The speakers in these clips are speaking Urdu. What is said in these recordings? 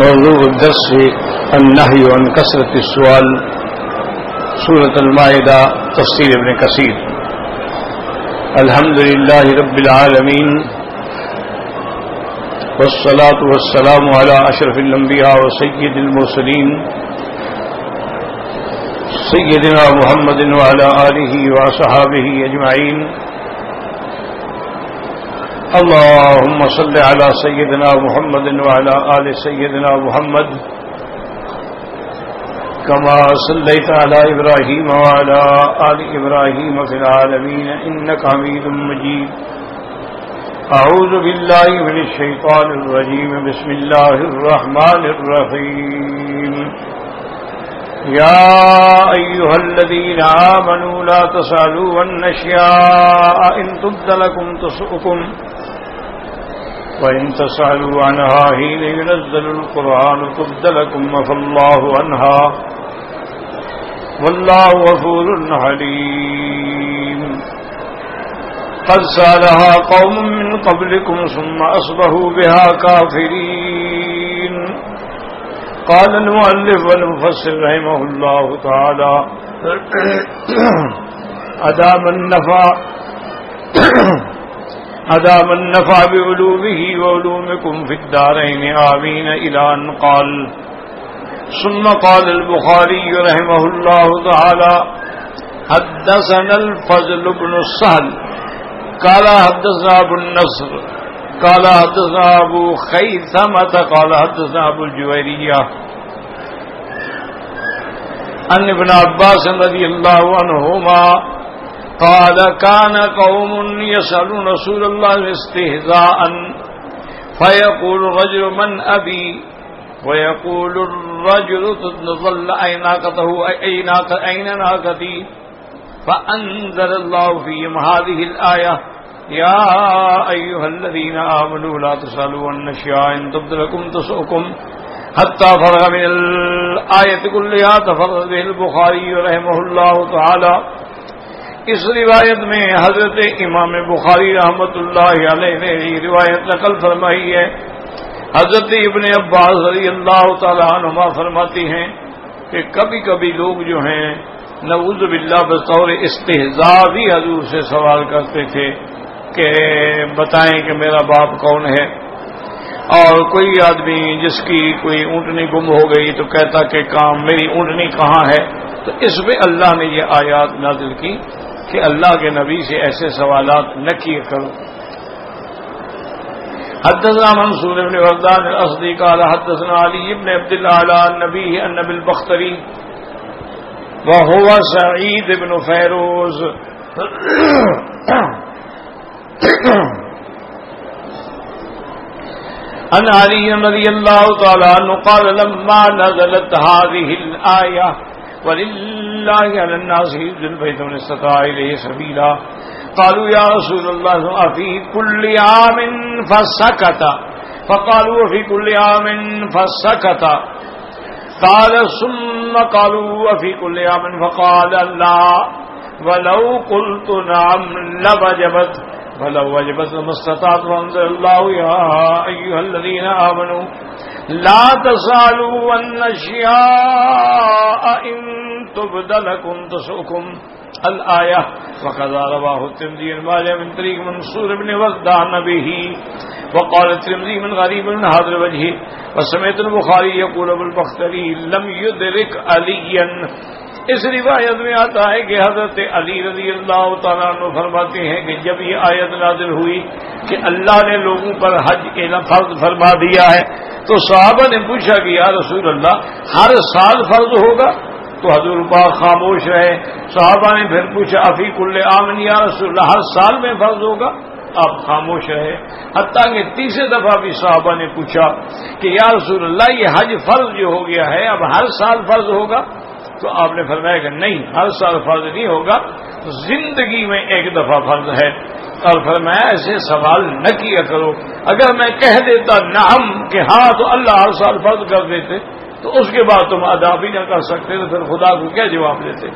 موضوع الدرس النهي عن كثرة السؤال، سورة المائدة، تفسير ابن كثير. الحمد لله رب العالمين، والصلاة والسلام على أشرف الأنبياء وسيد المرسلين سيدنا محمد وعلى آله وصحابه أجمعين. اللهم صل على سيدنا محمد وعلى آل سيدنا محمد كما صليت على إبراهيم وعلى آل إبراهيم في العالمين إنك حميد مجيد. أعوذ بالله من الشيطان الرجيم. بسم الله الرحمن الرحيم. يا أيها الذين آمنوا لا تسألوا عن أشياء إن تبد لكم تسؤكم وإن تسألوا عنها حين ينزل القرآن تبد لكم عفى الله عنها والله غفور حليم. قد سألها قوم من قبلكم ثم أصبحوا بها كافرين. قال المؤلف والمفسر رحمه الله تعالى: أدام النفع بعلومه وعلومكم في الدارين آمين إلى أن قال. ثم قال البخاري رحمه الله تعالى: حدثنا الفضل بن السهل قال حدثنا أبو النصر قال حدثنا أبو خيثمة قال حدثنا أبو الجويرية عن ابن عباس رضي الله عنهما قال: كان قوم يسألون رسول الله استهزاء فيقول الرجل: من أبي؟ ويقول الرجل: ظل أين ناقتي؟ فأنزل الله فيهم هذه الآية: يا أيها الذين آمنوا لا تسألوا عن أشياء إن تبد لكم تسؤكم حتى فرغ من الآية كلها. تفرد به البخاري رحمه الله تعالى. اس روایت میں حضرت امام بخاری رحمۃ اللہ علیہ نے یہ روایت نقل فرمائی ہے. حضرت ابن عباس رضی اللہ تعالیٰ عنہما فرماتی ہیں کہ کبھی کبھی لوگ جو ہیں نعوذ باللہ بطور استہزاء بھی حضور سے سوال کرتے تھے کہ بتائیں کہ میرا باپ کون ہے. اور کوئی آدمی جس کی کوئی اونٹنی گم ہو گئی تو کہتا کہ کام میری اونٹنی کہاں ہے. تو اس میں اللہ نے یہ آیات نازل کی کہ اللہ کے نبی سے ایسے سوالات نہ کیے کرو. حدثنا منصور بن وردان الاسدی قال حدثنا علی بن عبد الاعلی النبی ان بالبختری وهو سعید بن فیروز ان علی رضی اللہ تعالی عنہ قال لما نزلت هذه الآیہ وللہ علی الناس حج البیت من استطاع الیہ سبیلا قالوا یا رسول اللہ افی کل عام فسکت فقالوا افی کل عام فسکت قال ثم قالوا افی کل عام فقال لا ولو قلت نعم لوجبت ولو وجبت لما استطعت. وانزل اللہ یا ایها الذین آمنوا لا تسألوا عن أشياء إن تبد لكم تسؤكم الآية. وكذا رواه الترمذي الماجه من طريق منصور بن وردان به وقال الترمذي من غريب من هذا الوجه. وسمعت البخاري يقول ابو البختري لم يدرك عليا. اس روایت میں آتا ہے کہ حضرت علی رضی اللہ تعالیٰ عنہ فرماتے ہیں کہ جب یہ آیت نازل ہوئی کہ اللہ نے لوگوں پر حج فرض فرما دیا ہے تو صحابہ نے پوچھا کہ یا رسول اللہ ہر سال فرض ہوگا؟ تو حضور پاک خاموش رہے. صحابہ نے پھر پوچھا افی کل عام یا رسول اللہ ہر سال میں فرض ہوگا؟ آپ خاموش رہے. حتیٰ کہ تیسرے دفعہ بھی صحابہ نے پوچھا کہ یا رسول اللہ یہ حج فرض جو ہو گیا ہے اب ہر سال فرض ہوگا؟ تو آپ نے فرمایا کہ نہیں، ہر سال فرض نہیں ہوگا، زندگی میں ایک دفعہ فرض ہے. اور فرمایا ایسے سوال نہ کیا کرو. اگر میں کہہ دیتا نعم کہ ہاں تو اللہ ہر سال فرض کر دیتے تو اس کے بعد تم ادا بھی نہ کر سکتے تو پھر خدا کو کیا جواب دیتے.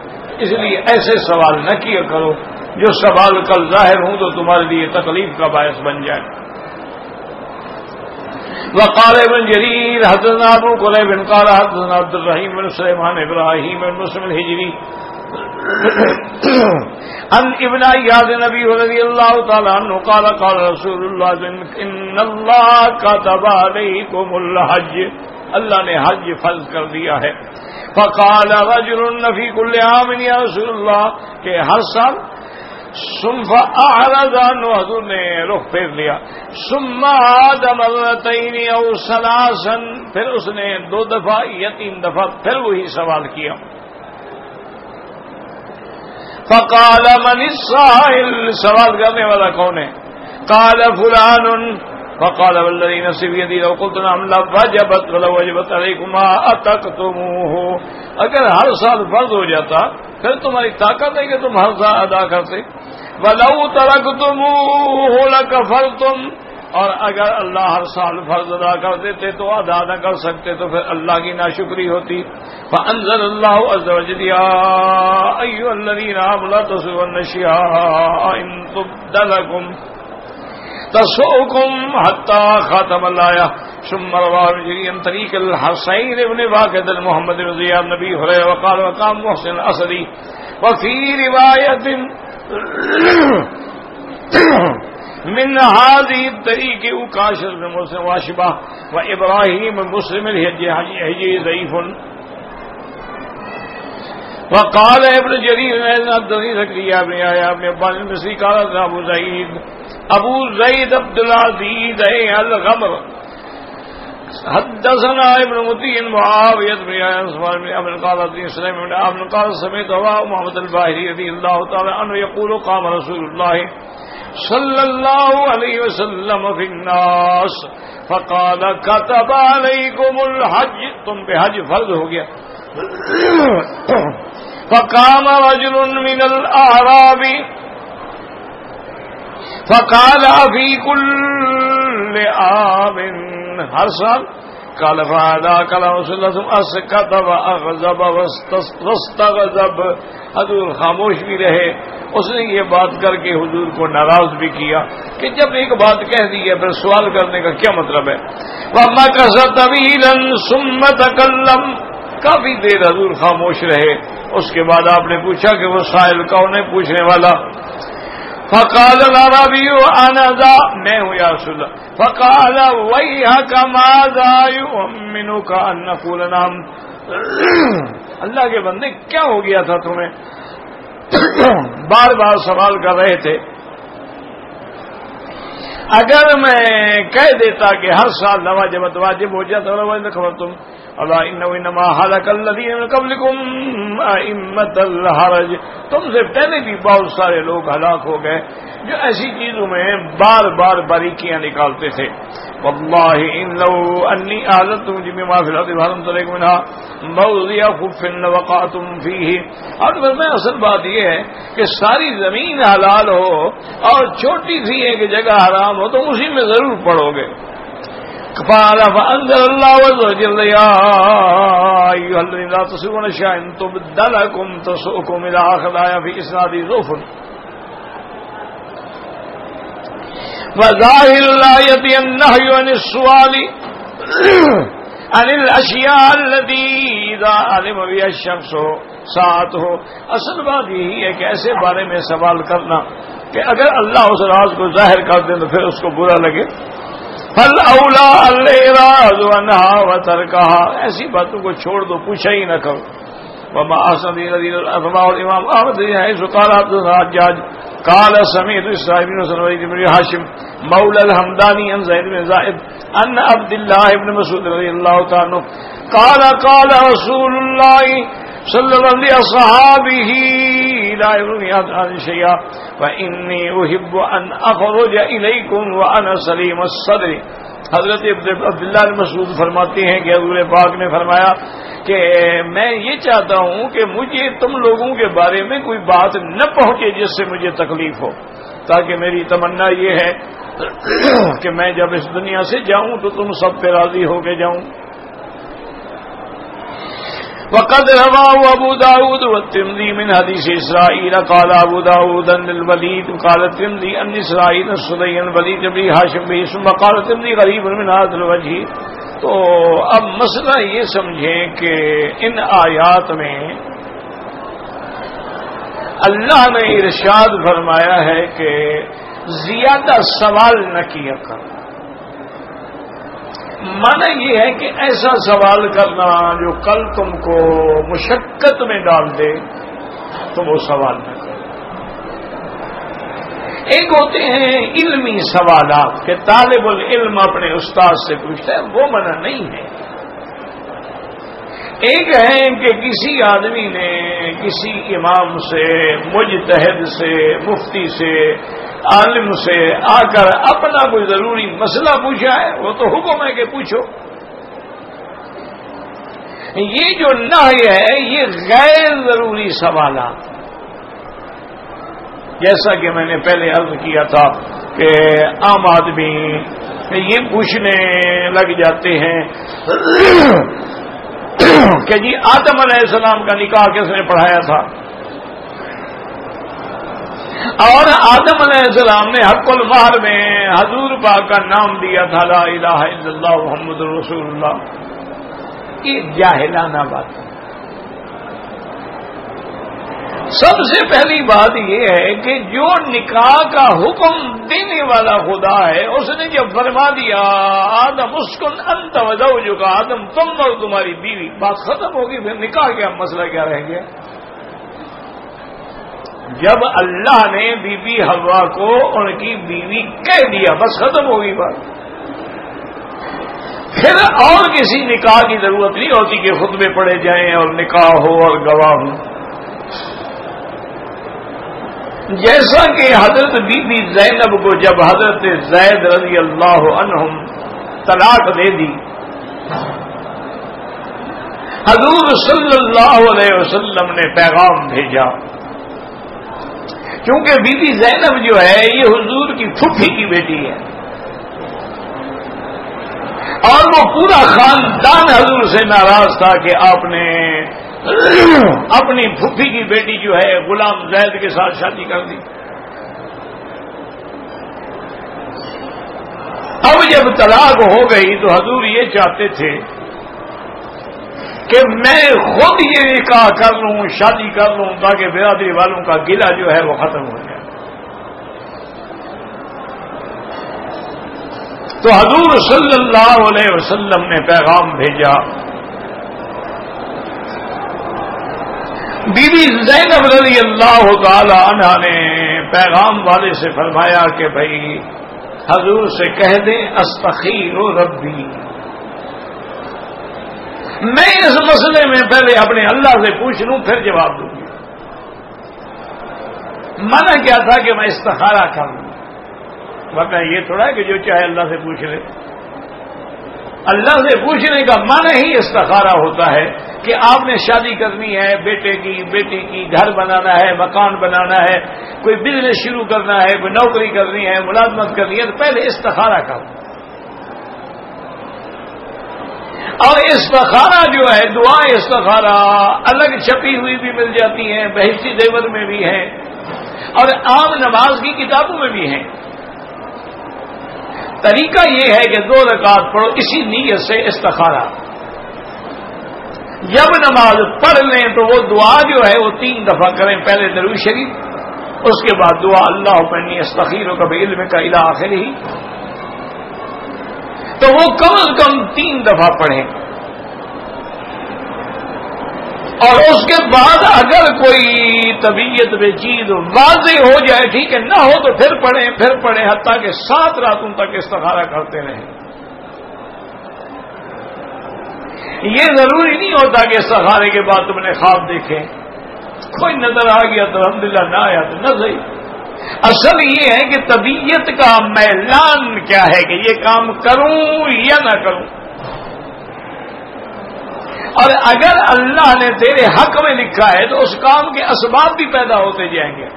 اس لیے ایسے سوال نہ کیا کرو جو سوال کل ظاہر ہوں تو تمہارے لیے تکلیف کا باعث بن جائے. وقال ابن جرير حدثنا ابو قريب قال حدثنا عبد الرحيم بن سليمان ابراهيم بن مسلم الهجري عن ابن اياد النبي رضي الله تعالى عنه قال قال رسول الله ان الله كتب عليكم الحج، اللہ نے حج فرض کر دیا ہے. فقال رجل في كل عام يا رسول الله کہ ہر سال. ثم اعرض عنه، حضور نے رخ پھیر لیا. ثم عاد مرتين او ثلاثا، پھر اس نے 2 دفعہ یا 3 دفعہ پھر وہی سوال کیا. فقال من السائل، سوال کرنے والا کون ہے؟ قال فلان. فقال والذي نفسي بيده لو قلت نعم لوجبت ولو وجبت عليكم ما اتقتموه، اگر ہر سال فرض ہو جاتا پھر تمہاری طاقت ہے کہ تم ہر سال ادا کرتے. ولو ترکتموه لکفرتم، اور اگر اللہ ہر سال فرض ادا کر دیتے تو ادا نہ کر سکتے تو پھر اللہ کی ناشکری ہوتی. فانزل اللہ عز وجل یا ایھا الذین آمنوا لا تسووا النساء ان تبد لکم تسؤكم حتى ختم الآية. ثم رواه الجريري عن طريق الحسين بن واقد المحمد بن زياد نبي هريرة وقال وقام محسن الأسدي. وفي رواية من هذه الطريق أكاشر بن مسلم واشبه وإبراهيم بن مسلم الهجري ضعيف. وقال ابن جرير الدري زكريا بن يحيى بن عباس المصري قال ابو زید عبد العزیز الغمر حدثنا ابن مطیع معاویہ بن اسماعیل بن ابن قال سلیم بن ابن قال سمعت ابا محمد الباہری رضی اللہ تعالی عنہ يقول قام رسول اللہ صلی اللہ علیہ وسلم فی الناس فقال كتب علیکم الحج، تم پہ حج فرض ہو گیا. فقام رجل من الاعراب فقال فی کل عام، ہر سال. قال فهذا كلام رسول الله ثم اسكت واغضب واستغضب، حضور خاموش بھی رہے. اس نے یہ بات کر کے حضور کو ناراض بھی کیا کہ جب ایک بات کہہ دی ہے پھر سوال کرنے کا کیا مطلب ہے. ومكث طويلا ثم تكلم، کافی دیر حضور خاموش رہے. اس کے بعد آپ نے پوچھا کہ وہ سائل کون ہے، پوچھنے والا. فقال العربی انا ذا، میں ہوں یا رسول اللہ. فقال ویحک ماذا یؤمنک ان نقول نعم، اللہ کے بندے کیا ہو گیا تھا تمہیں؟ بار بار سوال کر رہے تھے. اگر میں کہہ دیتا کہ ہر سال لواجبت واجب ہو جاتا خبر تم اللہ انما هلك الذين من قبلكم ائمة الحرج، تم سے پہلے بھی بہت سارے لوگ ہلاک ہو گئے جو ایسی چیزوں میں بار بار باریکیاں نکالتے تھے. والله ان لو انی اعلنتم بما في الارض حرمت عليكم منها موضع خف وقعتم فيه. اور میں اصل بات یہ ہے کہ ساری زمین حلال ہو اور چھوٹی سی ایک جگہ حرام ہو تو اسی میں ضرور پڑو گے. قال فانزل الله عز وجل يا ايها الذين لا تسووا النساء ان تبد لكم تسؤكم الى اخر آية في اسناد ضعف. وظاهر الآية النهي عن السؤال عن الاشیاء التي اذا علم بها الشخص ساعته. اصل بات یہی ہے کہ ایسے بارے میں سوال کرنا کہ اگر اللہ اس راز کو ظاہر کر دے تو پھر اس کو برا لگے. فالاولا الاعراض عنها وتركها، ایسی باتوں کو چھوڑ دو، پوچھا ہی نہ کرو. وما احسن الذين اثبوا الامام احمد حيث قال حدثنا حجاج قال سمعت اسحاق بن سويد بن هاشم مولى الحمداني عن زيد بن زائد ان عبد الله بن مسعود رضي الله تعالى عنه قال قال رسول الله صلى الله عليه وصحابه لا يروني عن شيئا فاني احب ان اخرج اليكم وانا سليم الصدر. حضرت عبداللہ مسعود فرماتے ہیں کہ حضور پاک نے فرمایا کہ میں یہ چاہتا ہوں کہ مجھے تم لوگوں کے بارے میں کوئی بات نہ پہنچے جس سے مجھے تکلیف ہو، تاکہ میری تمنا یہ ہے کہ میں جب اس دنیا سے جاؤں تو تم سب پہ راضی ہو کے جاؤں. وقد رواه ابو داود والترمذي من حديث اسرائيل قال ابو داود عن الوليد قال الترمذي عن اسرائيل الصدي عن الوليد بن هاشم به ثم قال الترمذي غريب من هذا الوجه. تو اب مسئلہ یہ سمجھیں کہ ان آیات میں اللہ نے ارشاد فرمایا ہے کہ زیادہ سوال نہ کیا کر. معنی یہ ہے کہ ایسا سوال کرنا جو کل تم کو مشقت میں ڈال دے تو وہ سوال نہ کرو. ایک ہوتے ہیں علمی سوالات کہ طالب العلم اپنے استاد سے پوچھتا ہے، وہ منع نہیں ہے. ایک ہے کہ کسی آدمی نے کسی امام سے، مجتہد سے، مفتی سے، عالم سے آ کر اپنا کوئی ضروری مسئلہ پوچھا ہے، وہ تو حکم ہے کہ پوچھو. یہ جو نہی ہے یہ غیر ضروری سوالات، جیسا کہ میں نے پہلے عرض کیا تھا کہ عام آدمی یہ پوچھنے لگ جاتے ہیں کہ جی آدم علیہ السلام کا نکاح کس نے پڑھایا تھا، اور آدم علیہ السلام نے حق المہر میں حضور پاک کا نام دیا تھا لا الہ الا اللہ محمد رسول اللہ. یہ جاہلانہ بات ہے. سب سے پہلی بات یہ ہے کہ جو نکاح کا حکم دینے والا خدا ہے اس نے جب فرما دیا آدم اسکن انت وزوجک، آدم تم اور تمہاری بیوی، بات ختم ہوگی. پھر نکاح کیا مسئلہ کیا رہ گیا؟ جب اللہ نے بی بی حوا کو ان کی بیوی کہہ دیا بس ختم ہوگی بات. پھر اور کسی نکاح کی ضرورت نہیں ہوتی کہ خطبے پڑھے جائیں اور نکاح ہو اور گواہ ہوں. جیسا کہ حضرت بی بی زینب کو جب حضرت زید رضی اللہ عنہم طلاق دے دی، حضور صلی اللہ علیہ وسلم نے پیغام بھیجا. کیونکہ بی بی زینب جو ہے یہ حضور کی پھوپھی کی بیٹی ہے اور وہ پورا خاندان حضور سے ناراض تھا کہ آپ نے اپنی پھوپھی کی بیٹی جو ہے غلام زید کے ساتھ شادی کر دی. اب جب طلاق ہو گئی تو حضور یہ چاہتے تھے کہ میں خود یہ نکاح کر لوں، شادی کر لوں تاکہ برادری والوں کا گلہ جو ہے وہ ختم ہو جائے. تو حضور صلی اللہ علیہ وسلم نے پیغام بھیجا. بی بی زینب رضی اللہ تعالی عنہ نے پیغام والے سے فرمایا کہ بھائی حضور سے کہہ دیں استخیر ربی، میں اس مسئلے میں پہلے اپنے اللہ سے پوچھ لوں پھر جواب دوں گی. منع کیا تھا کہ میں استخارہ کر لوں، ورنہ یہ تھوڑا ہے کہ جو چاہے اللہ سے پوچھ لے. اللہ سے پوچھنے کا معنی ہی استخارہ ہوتا ہے کہ آپ نے شادی کرنی ہے بیٹے کی، بیٹی کی، گھر بنانا ہے، مکان بنانا ہے، کوئی بزنس شروع کرنا ہے، کوئی نوکری کرنی ہے، ملازمت کرنی ہے، تو پہلے استخارہ کرو. اور استخارہ جو ہے دعا استخارہ الگ چھپی ہوئی بھی مل جاتی ہیں، بہشتی زیور میں بھی ہیں اور عام نماز کی کتابوں میں بھی ہیں. طریقہ یہ ہے کہ 2 رکعت پڑھو اسی نیت سے استخارہ. جب نماز پڑھ لیں تو وہ دعا جو ہے وہ 3 دفعہ کریں، پہلے درود شریف، اس کے بعد دعا اللہ انی استخیرک بعلمک الی آخرہ، تو وہ کم از کم 3 دفعہ پڑھیں. اور اس کے بعد اگر کوئی طبیعت میں چیز واضح ہو جائے ٹھیک ہے، نہ ہو تو پھر پڑھیں حتیٰ کہ 7 راتوں تک استخارہ کرتے رہیں. یہ ضروری نہیں ہوتا کہ استخارے کے بعد تم نے خواب دیکھے، کوئی نظر آ گیا تو الحمدللہ، نہ آیا تو نہ صحیح. اصل یہ ہے کہ طبیعت کا میلان کیا ہے کہ یہ کام کروں یا نہ کروں. اور اگر اللہ نے تیرے حق میں لکھا ہے تو اس کام کے اسباب بھی پیدا ہوتے جائیں گے،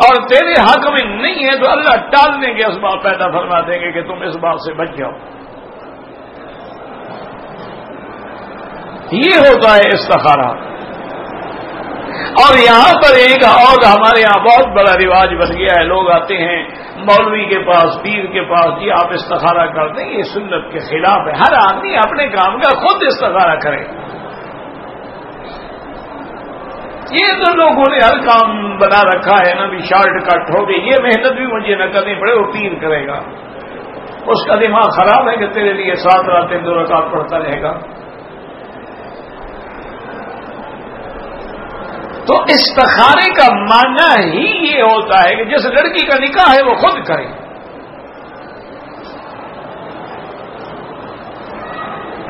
اور تیرے حق میں نہیں ہے تو اللہ ٹالنے کے اسباب پیدا فرما دیں گے کہ تم اس بات سے بچ جاؤ. یہ ہوتا ہے استخارہ. اور یہاں پر ایک اور ہمارے یہاں بہت بڑا رواج بن گیا ہے. لوگ آتے ہیں مولوی کے پاس، پیر کے پاس، جی آپ استخارہ کر دیں. یہ سنت کے خلاف ہے. ہر آدمی اپنے کام کا خود استخارہ کرے. یہ تو لوگوں نے ہر کام بنا رکھا ہے نا بھی شارٹ کٹ ہو گئی. یہ محنت بھی مجھے نہ کرنی پڑے، وہ پیر کرے گا. اس کا دماغ خراب ہے کہ تیرے لیے 7 راتیں 2 رکعت پڑھتا رہے گا. تو استخارے کا معنی ہی یہ ہوتا ہے کہ جس لڑکی کا نکاح ہے وہ خود کرے.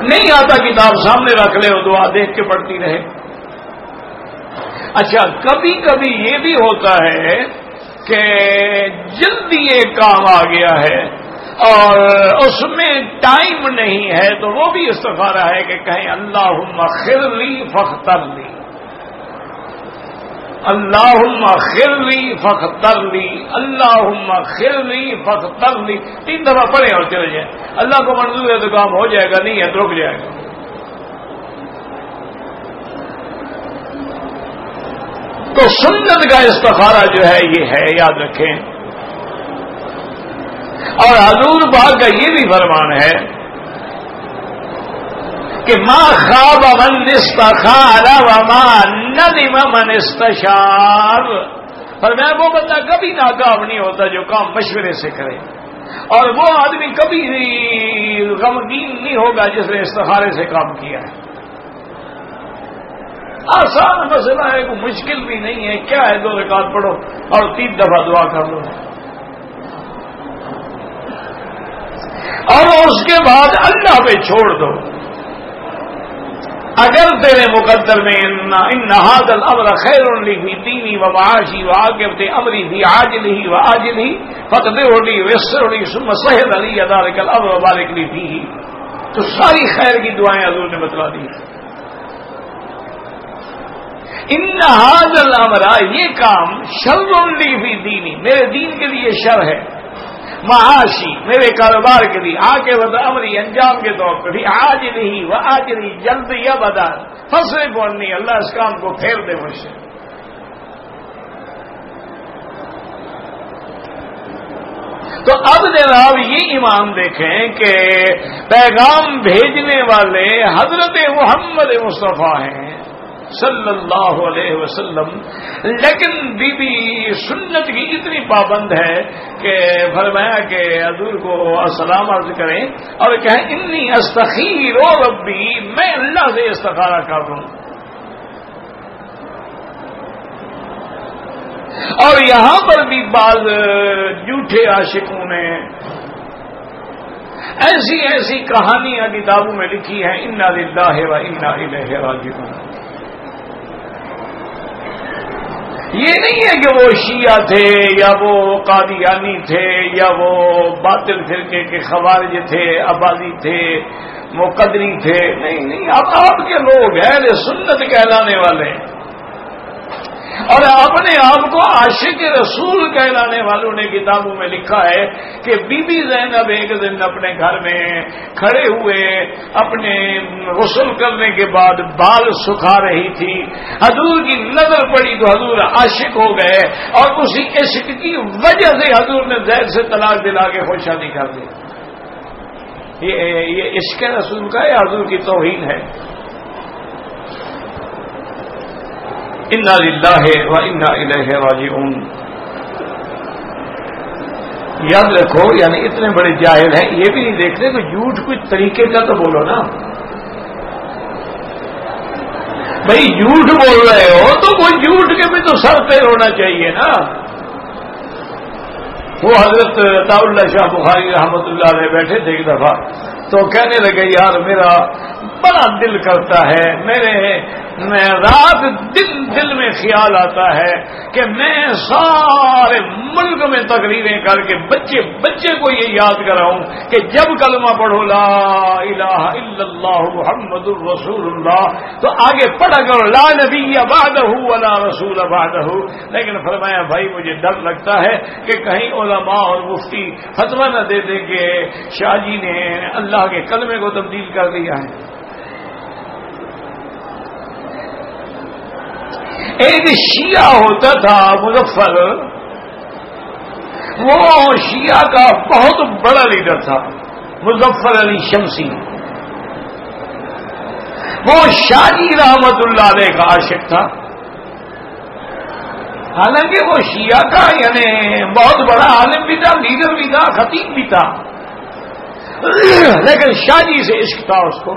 نہیں آتا کتاب سامنے رکھ لے، وہ دعا دیکھ کے پڑھتی رہے. اچھا کبھی کبھی یہ بھی ہوتا ہے کہ جلدی ایک کام آ گیا ہے اور اس میں ٹائم نہیں ہے، تو وہ بھی استخارہ ہے کہ کہیں اللہم خر لی فاختر لی، اللہم خر لی فاختر لی، اللہم خر لی فاختر لی. 3 دفعہ پڑھے اور چلے جائیں. اللہ کو منظور ہے تو کام ہو جائے گا، نہیں ہے تو رک جائے گا. تو سنت کا استخارہ جو ہے یہ ہے، یاد رکھیں. اور حضور پاک کا یہ بھی فرمان ہے کہ ما خاب من استخار وما ندم من استشار. فرمایا وہ بندہ کبھی ناکام نہیں ہوتا جو کام مشورے سے کرے، اور وہ آدمی کبھی غمگین نہیں ہوگا جس نے استخارے سے کام کیا ہے. آسان مسئلہ ہے، کوئی مشکل بھی نہیں ہے. کیا ہے 2 رکعت پڑھو اور 3 دفعہ دعا کر لو، اور اس کے بعد اللہ پہ چھوڑ دو. اگر تیرے مقدر میں ان هذا الامر خیر لی فی دینی و معاشی و عاقبۃ امری فی عاجلہ و آجلہ فاقدرہ لی ویسر لی ثم سہل لی ذلک الامر وبارک لی فیہ. تو ساری خیر کی دعائیں حضور نے بتلا دی. ان هذا الامر، یہ کام شر لی فی دینی، میرے دین کے لیے شر ہے، معاشی، میرے کاروبار کے لیے، عاقبۃ امری، انجام کے طور پہ، عاجلہ و آجلہ، جلد یا بدا، فاصرف عنی، اللہ اس کام کو پھیر دے مجھ سے. تو اب جناب یہ امام دیکھیں کہ پیغام بھیجنے والے حضرت محمد مصطفیٰ ہیں صلی اللہ علیہ وسلم، لیکن بی بی سنت کی اتنی پابند ہے کہ فرمایا کہ حضور کو السلام عرض کریں اور کہیں انی استخیر ربی، میں اللہ سے استخارہ کر رہا ہوں. اور یہاں پر بھی بعض جھوٹے عاشقوں نے ایسی ایسی کہانیاں کتابوں میں لکھی ہیں، انا للہ و انا الیہ راجعون. یہ نہیں ہے کہ وہ شیعہ تھے یا وہ قادیانی تھے یا وہ باطل فرقے کے خوارج تھے، عبادی تھے، مقدری تھے. نہیں، اب آپ کے لوگ ہیں سنت کہلانے والے، اور اپنے آپ کو عاشق رسول کہلانے والوں نے کتابوں میں لکھا ہے کہ بی بی زینب ایک دن اپنے گھر میں کھڑے ہوئے اپنے غسل کرنے کے بعد بال سکھا رہی تھی. حضور کی نظر پڑی تو حضور عاشق ہو گئے، اور اسی عشق کی وجہ سے حضور نے زید سے طلاق دلا کے خود شادی کر دی. یہ عشق رسول کا ہے، حضور کی توہین ہے. انا للہ و انا الیہ راجعون. یاد رکھو، یعنی اتنے بڑے جاہل ہیں یہ بھی نہیں دیکھتے کہ جھوٹ کچھ طریقے کا تو بولو نا. بھائی جھوٹ بول رہے ہو تو کوئی جھوٹ کے بھی تو سر پیر ہونا چاہیے نا. وہ حضرت عطاء اللہ شاہ بخاری رحمۃ اللہ علیہ بیٹھے تھے ایک دفعہ، تو کہنے لگے یار میرا بڑا دل کرتا ہے، میں رات دل میں خیال آتا ہے کہ میں سارے ملک میں تقریریں کر کے بچے کو یہ یاد کراؤں کہ جب کلمہ پڑھو لا الہ الا اللہ محمد الرسول اللہ تو آگے پڑھا کرو لا نبی بعدہ ولا رسول بعدہ. لیکن فرمایا بھائی مجھے ڈر لگتا ہے کہ کہیں علماء اور مفتی فتویٰ نہ دے دیں کہ شاہ جی نے اللہ کے کلمے کو تبدیل کر دیا ہے. ایک شیعہ ہوتا تھا مظفر، وہ شیعہ کا بہت بڑا لیڈر تھا، مظفر علی شمسی. وہ شاہ جی رحمت اللہ علیہ کا عاشق تھا. حالانکہ وہ شیعہ کا یعنی بہت بڑا عالم بھی تھا، لیڈر بھی تھا، خطیب بھی تھا، لیکن شاہ جی سے عشق تھا اس کو.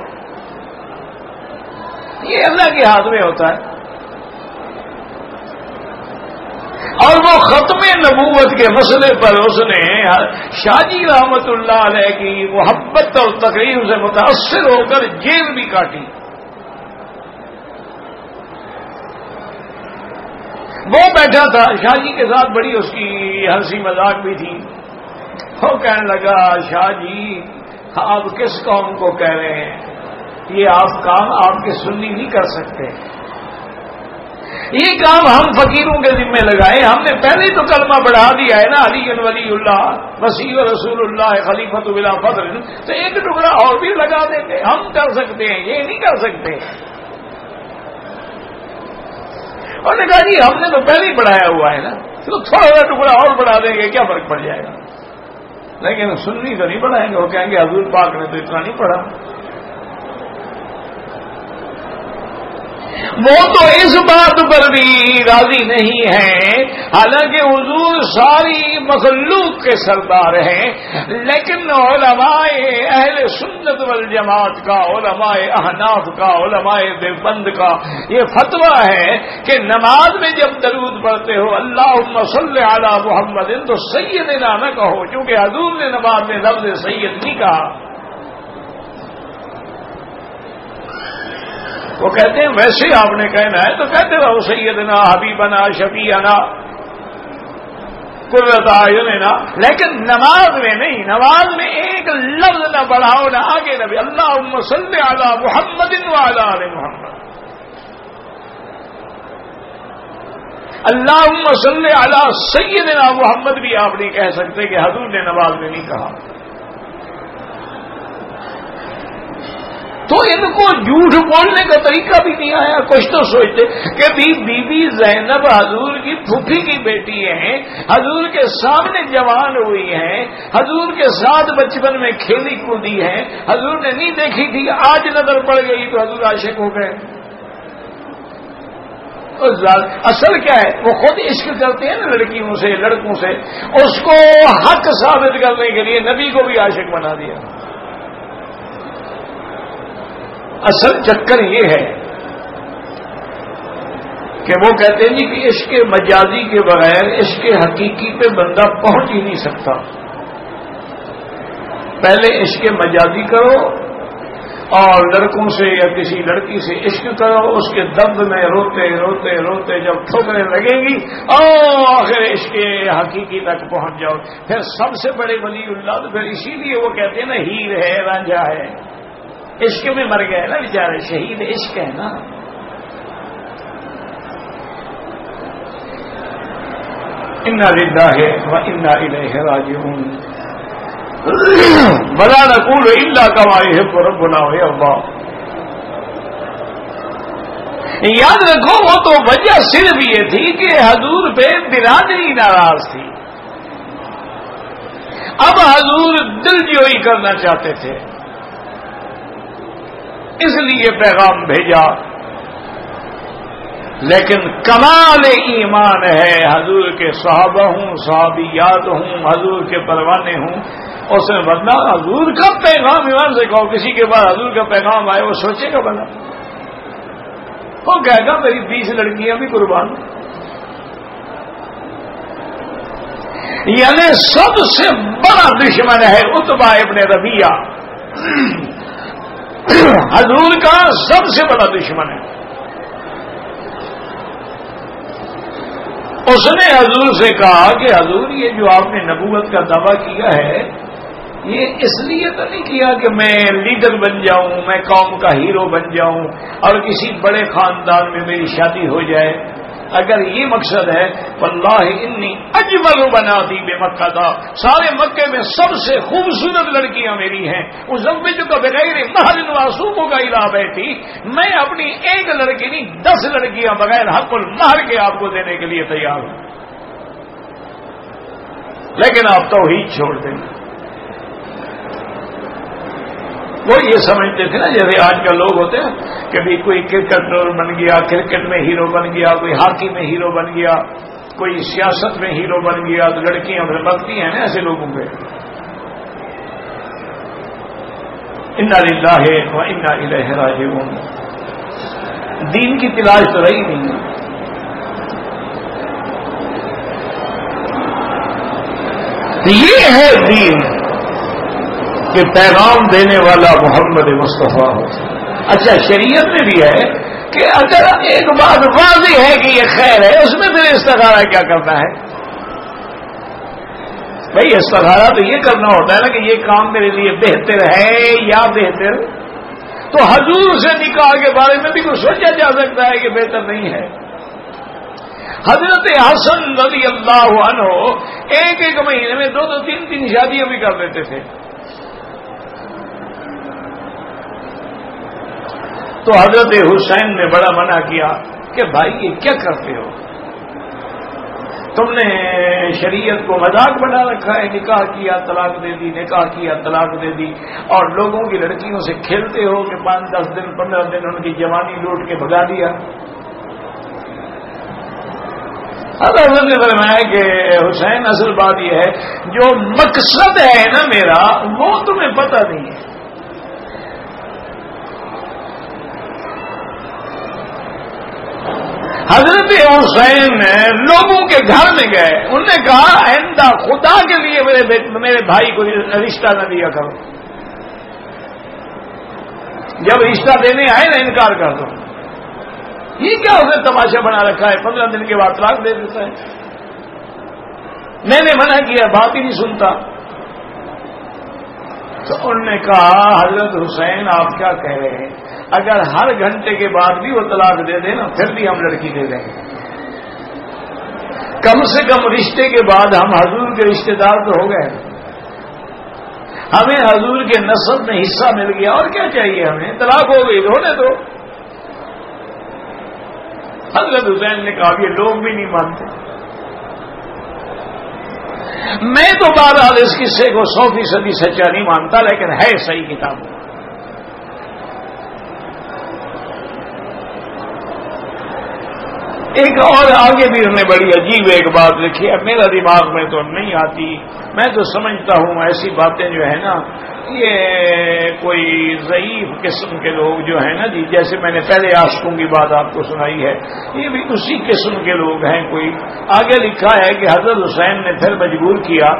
یہ اللہ کے ہاتھ میں ہوتا ہے. اور وہ ختم نبوت کے مسئلے پر اس نے شاہ جی رحمت اللہ علیہ کی محبت اور تقریر سے متاثر ہو کر جیل بھی کاٹی. وہ بیٹھا تھا شاہ جی کے ساتھ، بڑی اس کی ہنسی مذاق بھی تھی. وہ کہنے لگا شاہ جی آپ کس قوم کو کہہ رہے ہیں، یہ آپ کام آپ کے سنی نہیں کر سکتے، یہ کام ہم فقیروں کے ذمہ لگائے. ہم نے پہلے تو کلمہ بڑھا دیا ہے نا، علی ولی اللہ مسیح رسول اللہ خلیفۃ بلا فضل، تو ایک ٹکڑا اور بھی لگا دیتے، ہم کر سکتے ہیں، یہ نہیں کر سکتے. اور نے کہا جی ہم نے تو پہلے ہی بڑھایا ہوا ہے نا، تو تھوڑا سا ٹکڑا اور بڑھا دیں گے کیا فرق پڑ جائے گا. لیکن سنی تو نہیں پڑھائیں گے، وہ کہیں گے حضور پاک نے تو اتنا نہیں پڑھا. وہ تو اس بات پر بھی راضی نہیں ہے، حالانکہ حضور ساری مخلوق کے سردار ہیں، لیکن علماء اہل سنت والجماعت کا، علماء احناف کا، علماء دیوبند کا یہ فتویٰ ہے کہ نماز میں جب درود پڑھتے ہو اللہم صلی علی محمد تو سیدنا نہ کہو، کیونکہ حضور نے نماز میں لفظ سید نہیں کہا. وہ کہتے ہیں ویسے آپ نے کہنا ہے تو کہتے رہو سیدنا حبیبنا شفیعنا قرۃ اعیننا، لیکن نماز میں نہیں. نماز میں ایک لفظ نہ بڑھاؤ نہ آگے نہ بھی. اللہم صلی علی محمد وعلی آل محمد، اللہم صلی علی سیدنا محمد بھی آپ نہیں کہہ سکتے کہ حضور نے نماز میں نہیں کہا. تو ان کو جھوٹ بولنے کا طریقہ بھی نہیں آیا. کچھ تو سوچتے کہ بی بی زینب حضور کی پھوپھی کی بیٹی ہیں، حضور کے سامنے جوان ہوئی ہیں، حضور کے ساتھ بچپن میں کھیلی کودی ہیں، حضور نے نہیں دیکھی تھی، آج نظر پڑ گئی تو حضور عاشق ہو گئے. اصل کیا ہے، وہ خود عشق کرتے ہیں نا لڑکیوں سے، لڑکوں سے، اس کو حق ثابت کرنے کے لیے نبی کو بھی عاشق بنا دیا. اصل چکر یہ ہے کہ وہ کہتے ہیں جی کہ عشق مجازی کے بغیر عشق حقیقی پہ بندہ پہنچ ہی نہیں سکتا. پہلے عشق مجازی کرو اور لڑکوں سے یا کسی لڑکی سے عشق کرو، اس کے درد میں روتے روتے روتے جب ٹھوکریں لگیں گی اور آخر عشق حقیقی تک پہنچ جاؤ، پھر سب سے بڑے ولی اللہ. تو پھر اسی لیے وہ کہتے ہیں نا ہیر ہے رانجھا ہے، عشق میں مر گئے نا بیچارے، شہید عشق ہے نا. انا للہ و انا الیہ راجعون. ولا نقول الا کما یحب ربنا ویرضى. یاد رکھو وہ تو وجہ صرف یہ تھی کہ حضور پہ برادری ناراض تھی. اب حضور دل جوئی کرنا چاہتے تھے، اس لیے پیغام بھیجا. لیکن کمال ایمان ہے، حضور کے صحابہ ہوں، صحابیات ہوں، حضور کے پروانے ہوں، اس میں ورنہ حضور کا پیغام ایمان سے کہو. کسی کے بعد حضور کا پیغام آئے وہ سوچے گا بنا، وہ کہے گا میری 20 لڑکیاں بھی قربان. یعنی سب سے بڑا دشمن ہے عتبہ ابن ربیعہ، حضور کا سب سے بڑا دشمن ہے. اس نے حضور سے کہا کہ حضور یہ جو آپ نے نبوت کا دعویٰ کیا ہے یہ اس لیے تو نہیں کیا کہ میں لیڈر بن جاؤں، میں قوم کا ہیرو بن جاؤں اور کسی بڑے خاندان میں میری شادی ہو جائے. اگر یہ مقصد ہے واللہ انی اجمل بناتی بے مکہ تھا، سارے مکے میں سب سے خوبصورت لڑکیاں میری ہیں، اس زوجہ کا بغیر مہر واسوقوں کا الہ بیٹی، میں اپنی ایک لڑکی نہیں 10 لڑکیاں بغیر حق المہر کے آپ کو دینے کے لیے تیار ہوں، لیکن آپ توحید چھوڑ دیں۔ وہ یہ سمجھتے تھے نا جیسے آج کل لوگ ہوتے ہیں کہ بھی کوئی کرکٹر بن گیا، کرکٹ میں ہیرو بن گیا، کوئی ہاکی میں ہیرو بن گیا، کوئی سیاست میں ہیرو بن گیا، تو لڑکیاں بنتی ہیں نا ایسے لوگوں پہ۔ انا للہ و انا الیہ راجعون۔ دین کی تلاش تو رہی نہیں، یہ ہے دین کہ پیغام دینے والا محمد مصطفیٰ ہو۔ اچھا شریعت میں بھی ہے کہ اگر ایک بات واضح ہے کہ یہ خیر ہے، اس میں پھر استخارہ کیا کرنا ہے؟ بھائی استخارہ تو یہ کرنا ہوتا ہے نا کہ یہ کام میرے لیے بہتر ہے یا بہتر، تو حضور سے نکاح کے بارے میں بھی کچھ سوچا جا سکتا ہے کہ بہتر نہیں ہے۔ حضرت حسن رضی اللہ عنہ ایک مہینے میں 2 3 شادیاں بھی کر لیتے تھے، تو حضرت حسین نے بڑا منع کیا کہ بھائی یہ کیا کرتے ہو، تم نے شریعت کو مذاق بنا رکھا ہے، نکاح کیا طلاق دے دی، نکاح کیا طلاق دے دی، اور لوگوں کی لڑکیوں سے کھیلتے ہو کہ 5 10 دن 15 دن ان کی جوانی لوٹ کے بھگا دیا۔ حضرت نے فرمایا کہ حسین اصل بات یہ ہے جو مقصد ہے نا میرا وہ تمہیں پتہ نہیں ہے۔ حضرت حسین لوگوں کے گھر میں گئے، انہوں نے کہا آئندہ خدا کے لیے میرے بھائی کو رشتہ نہ دیا کرو، جب رشتہ دینے آئے نا انکار کر دو۔ یہ کیا اس نے تماشا بنا رکھا ہے، 15 دن کے بعد طلاق دے دیتا ہے۔ میں نے منع کیا، بات ہی نہیں سنتا۔ تو انہوں نے کہا حضرت حسین آپ کیا کہہ رہے ہیں، اگر ہر گھنٹے کے بعد بھی وہ طلاق دے دیں نا پھر بھی ہم لڑکی دے دیں گے، کم سے کم رشتے کے بعد ہم حضور کے رشتے دار تو ہو گئے، ہمیں حضور کے نسب میں حصہ مل گیا، اور کیا چاہیے ہمیں، طلاق ہو گئی ہونے دو۔ حضرت حسین نے کہا یہ لوگ بھی نہیں مانتے۔ میں تو بہرحال اس قصے کو 100% سچا نہیں مانتا، لیکن ہے صحیح کتاب۔ ایک اور آگے بھی ہم نے بڑی عجیب ایک بات لکھی ہے، میرا دماغ میں تو نہیں آتی، میں تو سمجھتا ہوں ایسی باتیں جو ہے نا یہ کوئی ضعیف قسم کے لوگ جو ہیں نا جی، جیسے میں نے پہلے عاشقوں کی بات آپ کو سنائی ہے، یہ بھی اسی قسم کے لوگ ہیں۔ کوئی آگے لکھا ہے کہ حضرت حسین نے پھر مجبور کیا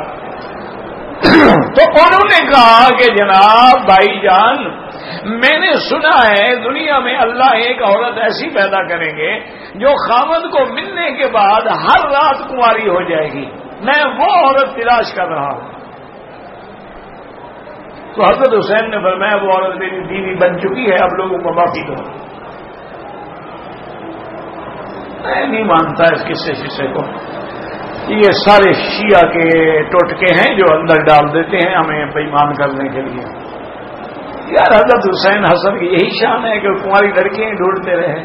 تو انہوں نے کہا کہ جناب بھائی جان میں نے سنا ہے دنیا میں اللہ ایک عورت ایسی پیدا کریں گے جو خاوند کو ملنے کے بعد ہر رات کنواری ہو جائے گی، میں وہ عورت تلاش کر رہا ہوں۔ تو حضرت حسین نے فرمایا وہ عورت میری بیوی بن چکی ہے، اب لوگوں کو معافی دو۔ میں نہیں مانتا اس قصے کو، یہ سارے شیعہ کے ٹوٹکے ہیں جو اندر ڈال دیتے ہیں ہمیں بےمان کرنے کے لیے۔ یار حضرت حسین حسن کی یہی شان ہے کہ تمہاری لڑکیاں ڈھونڈتے رہے۔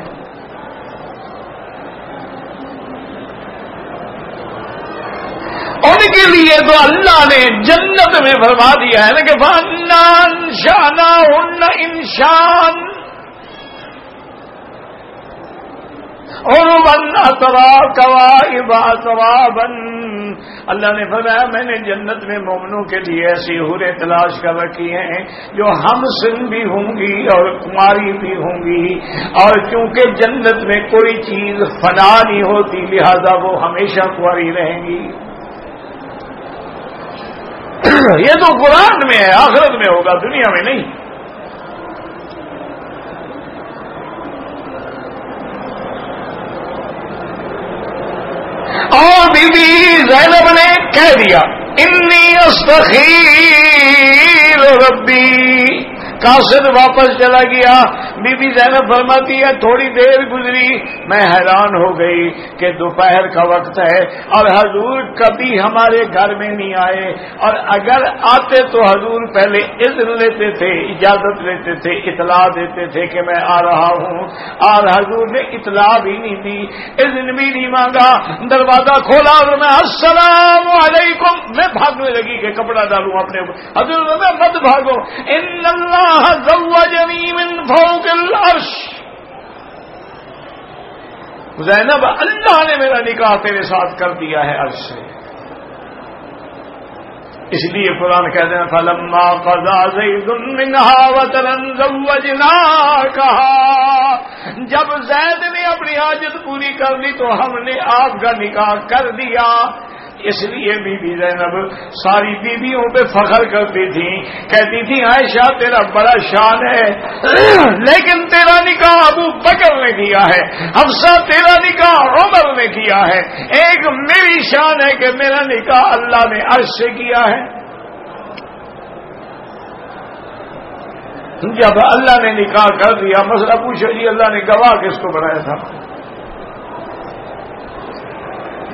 ان کے لیے تو اللہ نے جنت میں فرما دیا ہے نا کہ فَأَنَّا أَنشَأْنَاهُنَّ إِنشَاءً عُرُبًا أَتْرَابًا كَوَاعِبَ أَتْرَابًا۔ اللہ نے فرمایا میں نے جنت میں مومنوں کے لیے ایسی حوریں تلاش کر رکھی ہیں جو ہم سن بھی ہوں گی اور کماری بھی ہوں گی، اور چونکہ جنت میں کوئی چیز فنا نہیں ہوتی لہذا وہ ہمیشہ کماری رہیں گی۔ یہ تو قرآن میں ہے، آخرت میں ہوگا، دنیا میں نہیں۔ اور بی بی زینب نے کہہ دیا انی استخیر ربی، قاصد واپس چلا گیا، بی بی زینب فرماتی ہے تھوڑی دیر گزری میں حیران ہو گئی کہ دوپہر کا وقت ہے اور حضور کبھی ہمارے گھر میں نہیں آئے، اور اگر آتے تو حضور پہلے اذن لیتے تھے، اجازت لیتے تھے، اطلاع دیتے تھے کہ میں آ رہا ہوں، اور حضور نے اطلاع بھی نہیں دی، اذن بھی نہیں مانگا۔ دروازہ کھولا اور میں السلام علیکم، میں بھاگنے لگی کہ کپڑا ڈالوں اپنے اوپر، حضور نے مت بھاگو، ان اللہ زوجنی من فوق العرش، زینب اللہ نے میرا نکاح تیرے ساتھ کر دیا ہے عرش سے۔ اس لیے قرآن کہتے ہیں فلما قضى زید منها وطرا زوجناکہا، جب زید نے اپنی حاجت پوری کر لی تو ہم نے آپ کا نکاح کر دیا۔ اس لیے بی بی زینب ساری بیویوں پہ فخر کرتی تھی، کہتی تھی عائشہ تیرا بڑا شان ہے، لیکن تیرا نکاح ابو بکر نے کیا ہے، حفصہ تیرا نکاح عمر نے کیا ہے، ایک میری شان ہے کہ میرا نکاح اللہ نے عرش سے کیا ہے۔ جب اللہ نے نکاح کر دیا، مسئلہ پوچھو جی اللہ نے گواہ کس کو بنایا تھا؟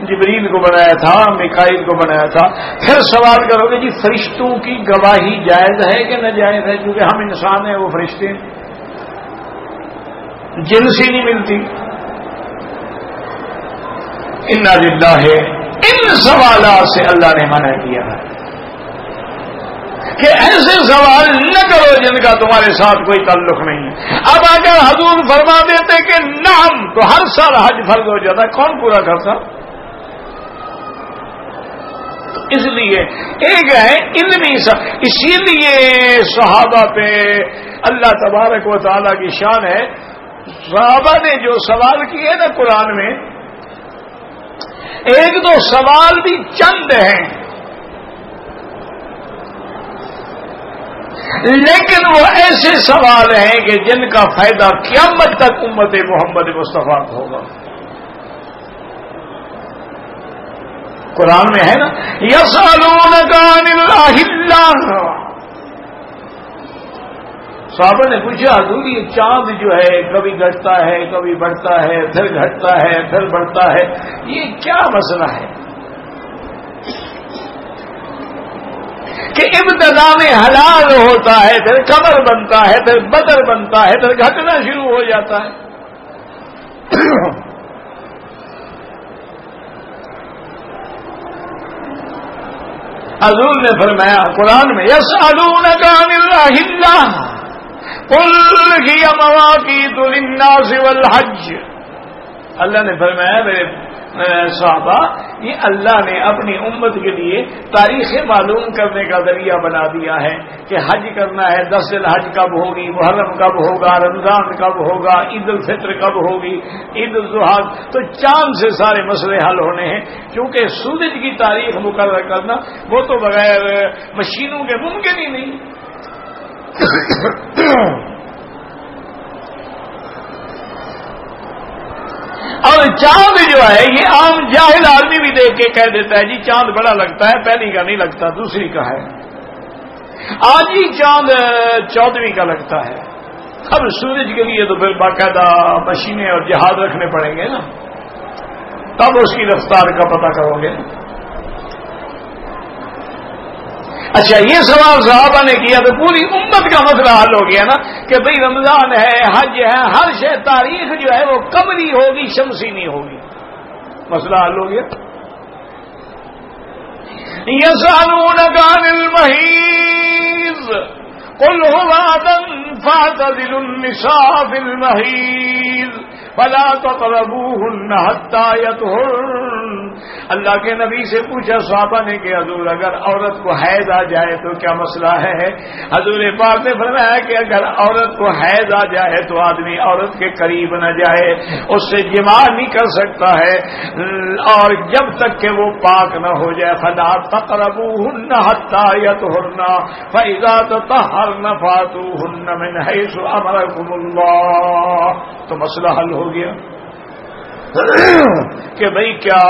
جبریل کو بنایا تھا، میکائیل کو بنایا تھا؟ پھر سوال کرو گے جی فرشتوں کی گواہی جائز ہے کہ ناجائز ہے؟ کیونکہ ہم انسان ہیں، وہ فرشتے جن سے نہیں ملتی۔ انا للہ، ان سوالات سے اللہ نے منع کیا ہے کہ ایسے سوال نہ کرو جن کا تمہارے ساتھ کوئی تعلق نہیں ہے۔ اب اگر حضور فرما دیتے کہ نعم تو ہر سال حج فرض ہو جاتا، کون پورا کرتا؟ اس لیے ایک ہے علمی اسی لیے صحابہ پہ اللہ تبارک و تعالیٰ کی شان ہے، صحابہ نے جو سوال کیے نا قرآن میں، ایک دو سوال بھی چند ہیں لیکن وہ ایسے سوال ہیں کہ جن کا فائدہ قیامت تک امت محمد مصطفیٰ کو ہوگا۔ قرآن میں ہے نا یسألونک عن الأہلہ، صحابہ نے پوچھا حضور یہ چاند جو ہے کبھی گھٹتا ہے کبھی بڑھتا ہے، پھر گھٹتا ہے پھر بڑھتا ہے، یہ کیا مسئلہ ہے کہ ابتدا میں حلال ہوتا ہے، پھر قمر بنتا ہے، پھر بدر بنتا ہے، پھر گھٹنا شروع ہو جاتا ہے؟ حضور نے فرمایا قرآن میں یسألونک عن الأہلہ قل ہی مواقیت للناس والحج، اللہ نے فرمایا میرے صحابہ یہ اللہ نے اپنی امت کے لیے تاریخیں معلوم کرنے کا ذریعہ بنا دیا ہے کہ حج کرنا ہے، 10 ذی الحج کب ہوگی، محرم کب ہوگا، رمضان کب ہوگا، عید الفطر کب ہوگی، عید الاضحیٰ، تو چاند سے سارے مسئلے حل ہونے ہیں۔ کیونکہ سورج کی تاریخ مقرر کرنا وہ تو بغیر مشینوں کے ممکن ہی نہیں۔ اور چاند جو ہے یہ عام جاہل آدمی بھی دیکھ کے کہہ دیتا ہے جی چاند بڑا لگتا ہے، پہلی کا نہیں لگتا، دوسری کا ہے، آج ہی چاند 14ویں کا لگتا ہے۔ اب سورج کے لیے تو پھر باقاعدہ مشینیں اور جہاز رکھنے پڑیں گے نا، تب اس کی رفتار کا پتہ کرو گے۔ اچھا یہ سوال صحابہ نے کیا تو پوری امت کا مسئلہ حل ہو گیا نا کہ بھئی رمضان ہے، حج ہے، ہر شے تاریخ جو ہے وہ قمری ہوگی، شمسی نہیں ہوگی، مسئلہ حل ہو گیا۔ یسألونک عن المحیض قل هو أذى فاعتزلوا النساء في المحيض فلا تقربوهن حتى يطهرن، اللہ کے نبی سے پوچھا صحابہ نے کہ حضور اگر عورت کو حیض آ جائے تو کیا مسئلہ ہے؟ حضور پاک نے فرمایا کہ اگر عورت کو حیض آ جائے تو آدمی عورت کے قریب نہ جائے، اس سے جماع نہیں کر سکتا ہے، اور جب تک کہ وہ پاک نہ ہو جائے فلا تقربوهن حتى يطهرن فإذا تطهرن فاتوهن من حيث أمركم الله، تو مسئلہ حل ہو گیا۔ کہ بھئی کیا،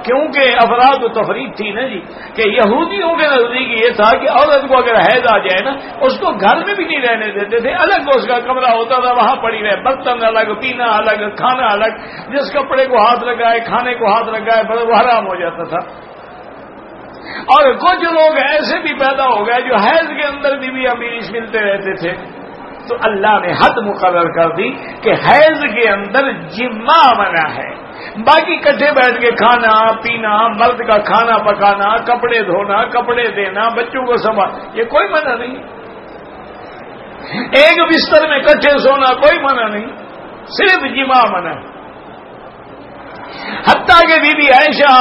کیونکہ افراد و تفریق تھی نا جی، کہ یہودیوں کے نزدیک یہ تھا کہ عورت کو اگر حیض آ جائے نا اس کو گھر میں بھی نہیں رہنے دیتے تھے، الگ اس کا کمرہ ہوتا تھا، وہاں پڑی رہے، برتن الگ، پینا الگ، کھانا الگ، جس کپڑے کو ہاتھ لگائے، کھانے کو ہاتھ لگائے وہ حرام ہو جاتا تھا۔ اور کچھ لوگ ایسے بھی پیدا ہو گئے جو حیض کے اندر بھی امیریش ملتے رہتے تھے، تو اللہ نے حد مقرر کر دی کہ حیض کے اندر جماع منع ہے، باقی کٹھے بیٹھ کے کھانا پینا، مرد کا کھانا پکانا، کپڑے دھونا، کپڑے دینا، بچوں کو سنبھال، یہ کوئی منع نہیں، ایک بستر میں کٹھے سونا کوئی منع نہیں، صرف جماع منع ہے۔ حتیٰ کہ بی بی عائشہ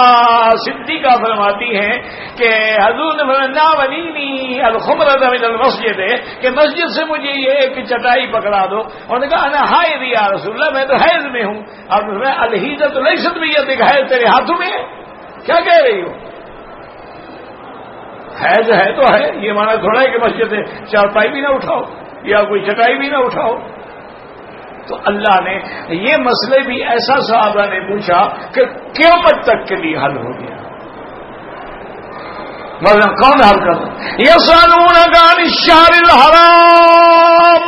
صدیقہ فرماتی ہیں کہ حضور نے فرمایا ناولینی الخمرۃ من المسجد، کہ مسجد سے مجھے یہ ایک چٹائی پکڑا دو، اور نے کہا انا حائض یا رسول اللہ، میں تو حیض میں ہوں۔ آپ نے فرمایا الحیضۃ لیست بیدک، حیض تیرے ہاتھوں میں ہے، کیا کہہ رہی ہو؟ حیض ہے تو ہے، یہ مانا تھوڑا ہے کہ مسجد سے چارپائی بھی نہ اٹھاؤ یا کوئی چٹائی بھی نہ اٹھاؤ۔ تو اللہ نے یہ مسئلے بھی ایسا صحابہ نے پوچھا کہ قیامت تک کے لیے حل ہو گیا۔ مثلا کون حل کر یسألونک عن الشہر الحرام،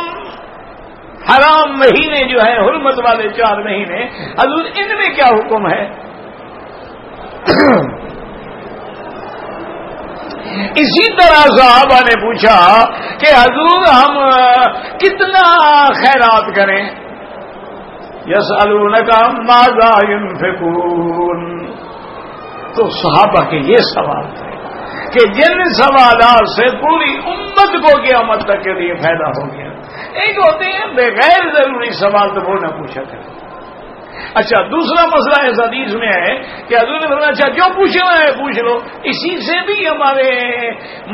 حرام مہینے جو ہیں حرمت والے 4 مہینے، حضور ان میں کیا حکم ہے؟ اسی طرح صحابہ نے پوچھا کہ حضور ہم کتنا خیرات کریں؟ یسألونک ماذا ينفقون، تو صحابہ کے یہ سوال تھے کہ جن سوالات سے پوری امت کو قیامت تک کے لیے فائدہ ہو گیا۔ ایک ہوتے ہیں بغیر ضروری سوال، تو وہ نہ پوچھا کریں۔ اچھا دوسرا مسئلہ اس حدیث میں ہے کہ حضور نے فرمایا اچھا جو پوچھنا ہے پوچھ لو۔ اسی سے بھی ہمارے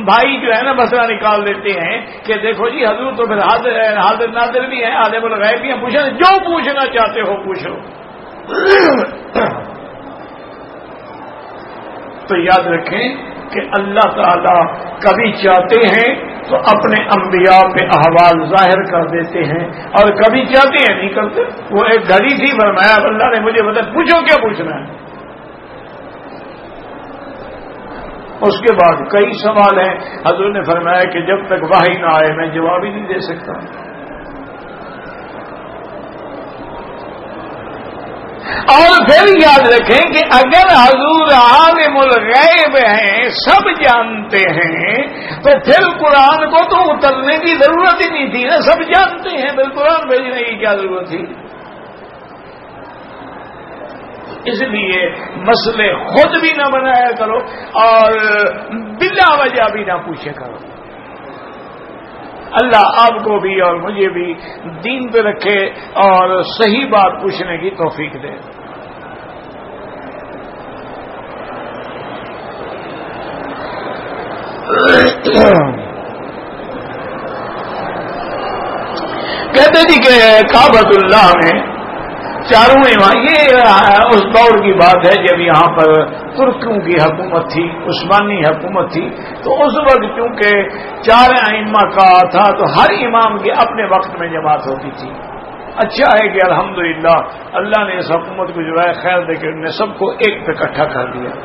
بھائی جو ہے نا مسئلہ نکال دیتے ہیں کہ دیکھو جی حضور تو پھر حاضر ناظر بھی ہیں، عالم الغیب بھی ہیں، پوچھنا جو پوچھنا چاہتے ہو پوچھ لو۔ تو یاد رکھیں کہ اللہ تعالی کبھی چاہتے ہیں تو اپنے انبیاء پہ احوال ظاہر کر دیتے ہیں، اور کبھی چاہتے ہیں نہیں کرتے۔ وہ ایک گھڑی تھی، فرمایا اللہ نے مجھے بتایا پوچھو کیا پوچھنا ہے۔ اس کے بعد کئی سوال ہیں، حضور نے فرمایا کہ جب تک وحی نہ آئے میں جواب ہی نہیں دے سکتا۔ اور پھر یاد رکھیں کہ اگر حضور عالم الغیب ہیں، سب جانتے ہیں، تو پھر قرآن کو تو اترنے کی ضرورت ہی نہیں تھی نا، سب جانتے ہیں، پھر قرآن بھیجنے کی کیا ضرورت تھی؟ اس لیے مسئلے خود بھی نہ بنایا کرو اور بلا وجہ بھی نہ پوچھے کرو۔ اللہ آپ کو بھی اور مجھے بھی دین پہ رکھے اور صحیح بات پوچھنے کی توفیق دے۔ کہتے جی کہ کعبۃ اللہ میں چاروں امام، یہ اس دور کی بات ہے جب یہاں پر ترکوں کی حکومت تھی، عثمانی حکومت تھی، تو اس وقت چونکہ 4 ائمہ کا تھا تو ہر امام کے اپنے وقت میں جماعت ہوتی تھی۔ اچھا ہے کہ الحمدللہ اللہ نے اس حکومت کو جو ہے خیر دے کے انہیں سب کو ایک پہ اکٹھا کر دیا۔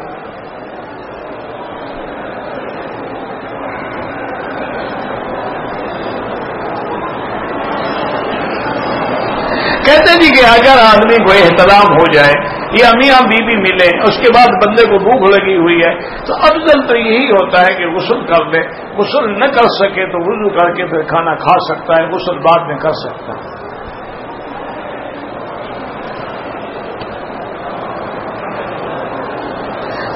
کہتے جی کہ اگر آدمی کو احترام ہو جائے یا میاں بیوی ملے، اس کے بعد بندے کو بھوک لگی ہوئی ہے، تو افضل تو یہی ہوتا ہے کہ غسل کر لے، غسل نہ کر سکے تو وضو کر کے پھر کھانا کھا سکتا ہے، غسل بعد میں کر سکتا ہے۔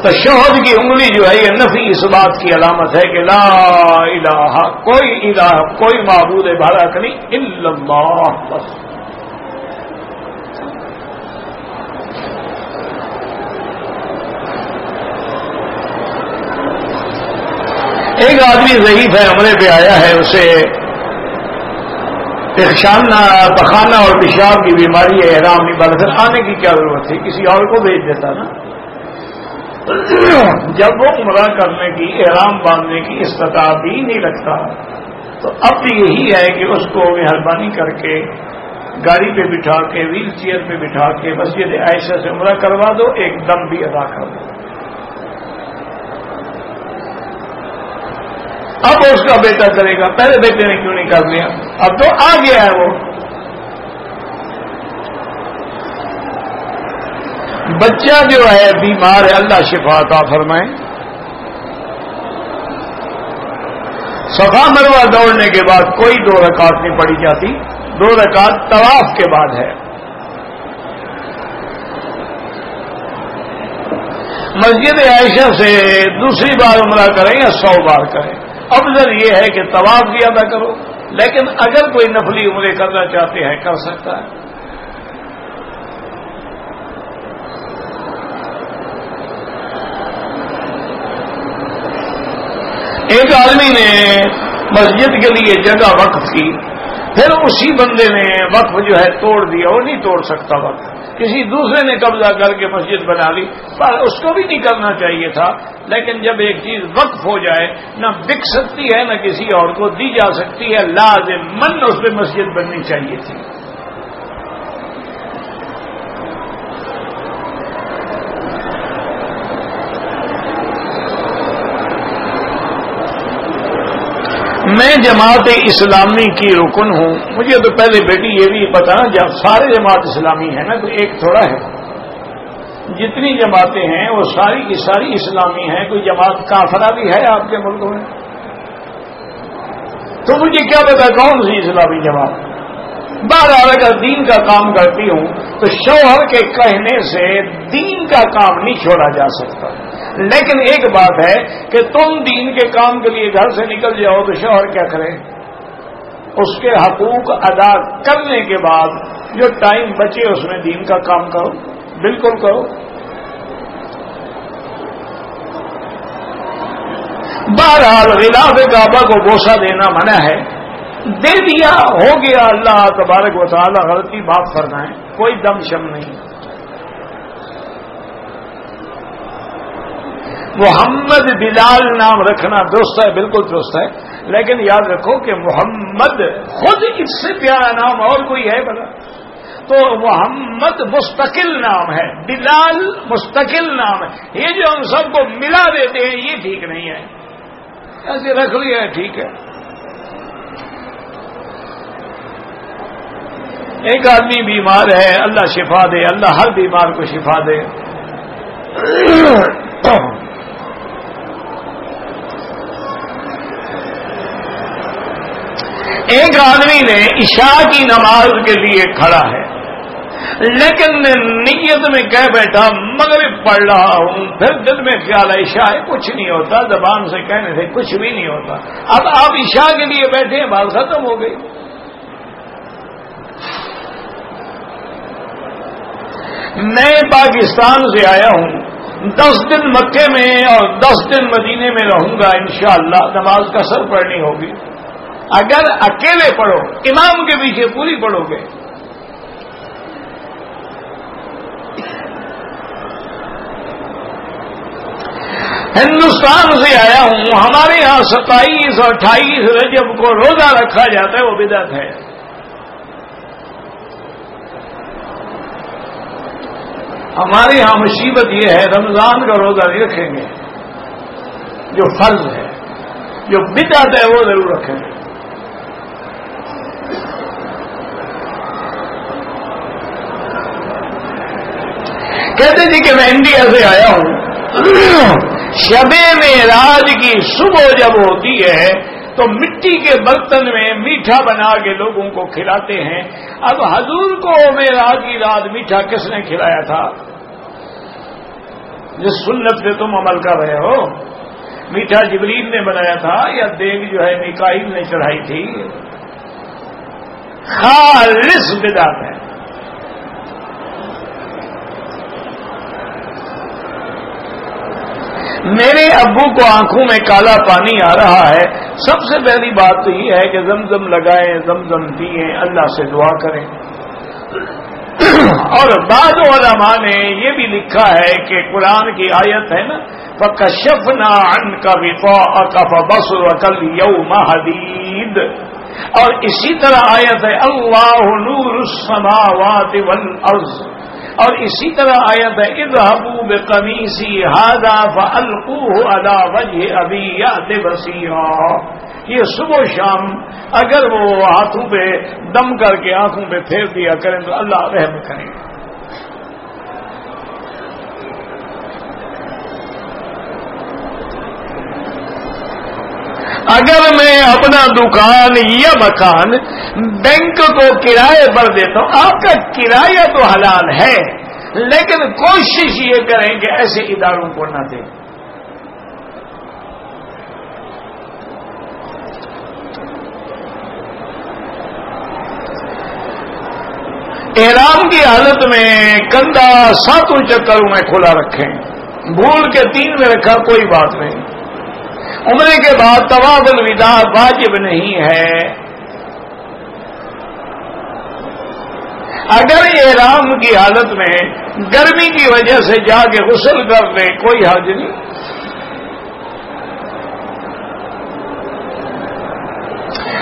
تشہد کی انگلی جو ہے یہ نفی اس بات کی علامت ہے کہ لا الہ، کوئی الہ، کوئی معبود برحق نہیں الا اللہ، بس۔ ایک آدمی ضعیف ہے، عمرے پہ آیا ہے، اسے پخانہ اور پیشاب کی بیماری ہے، احرام نہیں باندھا، پھر آنے کی کیا ضرورت تھی، کسی اور کو بھیج دیتا نا۔ جب وہ عمرہ کرنے کی، احرام باندھنے کی استطاعت ہی نہیں رکھتا، تو اب یہی ہے کہ اس کو مہربانی کر کے گاڑی پہ بٹھا کے ویل چیئر پہ بٹھا کے مسجد عائشہ سے عمرہ کروا دو، ایک دم بھی ادا کر دو۔ اب اس کا بیٹا کرے گا، پہلے بیٹے نے کیوں نہیں کر لیا؟ اب تو آ گیا ہے وہ۔ بچہ جو ہے بیمار ہے، اللہ شفا عطا فرمائے۔ صفا مروہ دوڑنے کے بعد کوئی 2 رکعت نہیں پڑھی جاتی، 2 رکعت طواف کے بعد ہے۔ مسجد عائشہ سے دوسری بار عمرہ کریں یا 100 بار کریں، افضل یہ ہے کہ طواف بھی ادا کرو، لیکن اگر کوئی نفلی عمرے کرنا چاہتے ہیں کر سکتا ہے۔ ایک آدمی نے مسجد کے لیے جگہ وقف کی، پھر اسی بندے نے وقف جو ہے توڑ دیا، وہ نہیں توڑ سکتا وقف، کسی دوسرے نے قبضہ کر کے مسجد بنا لی، پر اس کو بھی نہیں کرنا چاہیے تھا۔ لیکن جب ایک چیز وقف ہو جائے، نہ بک سکتی ہے نہ کسی اور کو دی جا سکتی ہے، لازماً اس پہ مسجد بننی چاہیے تھی۔ میں جماعت اسلامی کی رکن ہوں، مجھے تو پہلے بیٹی یہ بھی پتا نا، جب سارے جماعت اسلامی ہیں نا، تو ایک تھوڑا ہے، جتنی جماعتیں ہیں وہ ساری کی ساری اسلامی ہیں، کوئی جماعت کافرہ بھی ہے آپ کے ملک میں؟ تو مجھے کیا پتا کون سی اسلامی جماعت؟ بہرحال اگر دین کا کام کرتی ہوں تو شوہر کے کہنے سے دین کا کام نہیں چھوڑا جا سکتا، لیکن ایک بات ہے کہ تم دین کے کام کے لیے گھر سے نکل جاؤ تو شوہر کیا کرے؟ اس کے حقوق ادا کرنے کے بعد جو ٹائم بچے اس میں دین کا کام کرو، بالکل کرو۔ بہرحال غلاف کعبہ کو بوسہ دینا منع ہے، دے دیا ہو گیا، اللہ تبارک و تعالی غلطی معاف فرمائے، کوئی دم شم نہیں۔ محمد بلال نام رکھنا درست ہے، بالکل درست ہے، لیکن یاد رکھو کہ محمد خود اس سے پیارا نام اور کوئی ہے بلا؟ تو محمد مستقل نام ہے، بلال مستقل نام ہے، یہ جو ہم سب کو ملا دیتے ہیں یہ ٹھیک نہیں ہے، ایسے رکھ لیا ہے ٹھیک ہے۔ ایک آدمی بیمار ہے، اللہ شفا دے، اللہ ہر بیمار کو شفا دے۔ ایک آدمی نے عشاء کی نماز کے لیے کھڑا ہے، لیکن نیت میں کہہ بیٹھا مغرب پڑھ رہا ہوں، پھر دل میں خیال ہے عشاء کچھ نہیں ہوتا، زبان سے کہنے سے کچھ بھی نہیں ہوتا۔ اب آپ عشاء کے لیے بیٹھے ہیں، بات ختم ہو گئی۔ میں پاکستان سے آیا ہوں، 10 دن مکے میں اور 10 دن مدینے میں رہوں گا انشاءاللہ، نماز قصر پڑھنی ہوگی۔ اگر اکیلے پڑھو، امام کے پیچھے پوری پڑھو گے۔ ہندوستان سے آیا ہوں، ہمارے ہاں 27 اور 28 رجب کو روزہ رکھا جاتا ہے، وہ بدعت ہے۔ ہمارے ہاں مصیبت یہ ہے رمضان کا روزہ نہیں رکھیں گے، جو فرض ہے، جو بدعت ہے وہ ضرور رکھیں گے۔ کہتے جی کہ میں انڈیا سے آیا ہوں، شب معراج کی صبح جب ہوتی ہے تو مٹی کے برتن میں میٹھا بنا کے لوگوں کو کھلاتے ہیں۔ اب حضور کو معراج کی رات میٹھا کس نے کھلایا تھا؟ جس سنت پہ تم عمل کر رہے ہو، میٹھا جبریل نے بنایا تھا یا دیگ جو ہے میکائیل نے چڑھائی تھی؟ خالص بدعت ہے۔ میرے ابو کو آنکھوں میں کالا پانی آ رہا ہے، سب سے پہلی بات تو یہ ہے کہ زمزم لگائیں، زمزم پئیں، اللہ سے دعا کریں۔ اور بعض علماء نے یہ بھی لکھا ہے کہ قرآن کی آیت ہے نا، فَكَشَفْنَا عَنْكَ غِطَاءَكَ فَبَصَرُكَ الْيَوْمَ حَدِيدٌ، اور اسی طرح آیت ہے اللہ نور السماوات والارض، اور اسی طرح آیت ہے اذهبوا بقمیصی ھذا فالقوه علی وجه ابی یأت بصیرا۔ یہ صبح و شام اگر وہ ہاتھوں پہ دم کر کے آنکھوں پہ پھیر دیا کریں تو اللہ رحم کرے۔ اگر میں اپنا دکان یا مکان بینک کو کرائے پر دیتا ہوں، آپ کا کرایہ تو حلال ہے، لیکن کوشش یہ کریں کہ ایسے اداروں کو نہ دیں۔ احرام کی حالت میں کندھا 7 چکروں میں کھلا رکھیں، بھول کے 3 میں رکھا کوئی بات نہیں۔ عمرے کے بعد طواف الوداع واجب نہیں ہے۔ اگر احرام کی حالت میں گرمی کی وجہ سے جا کے غسل کر لیں کوئی حرج نہیں۔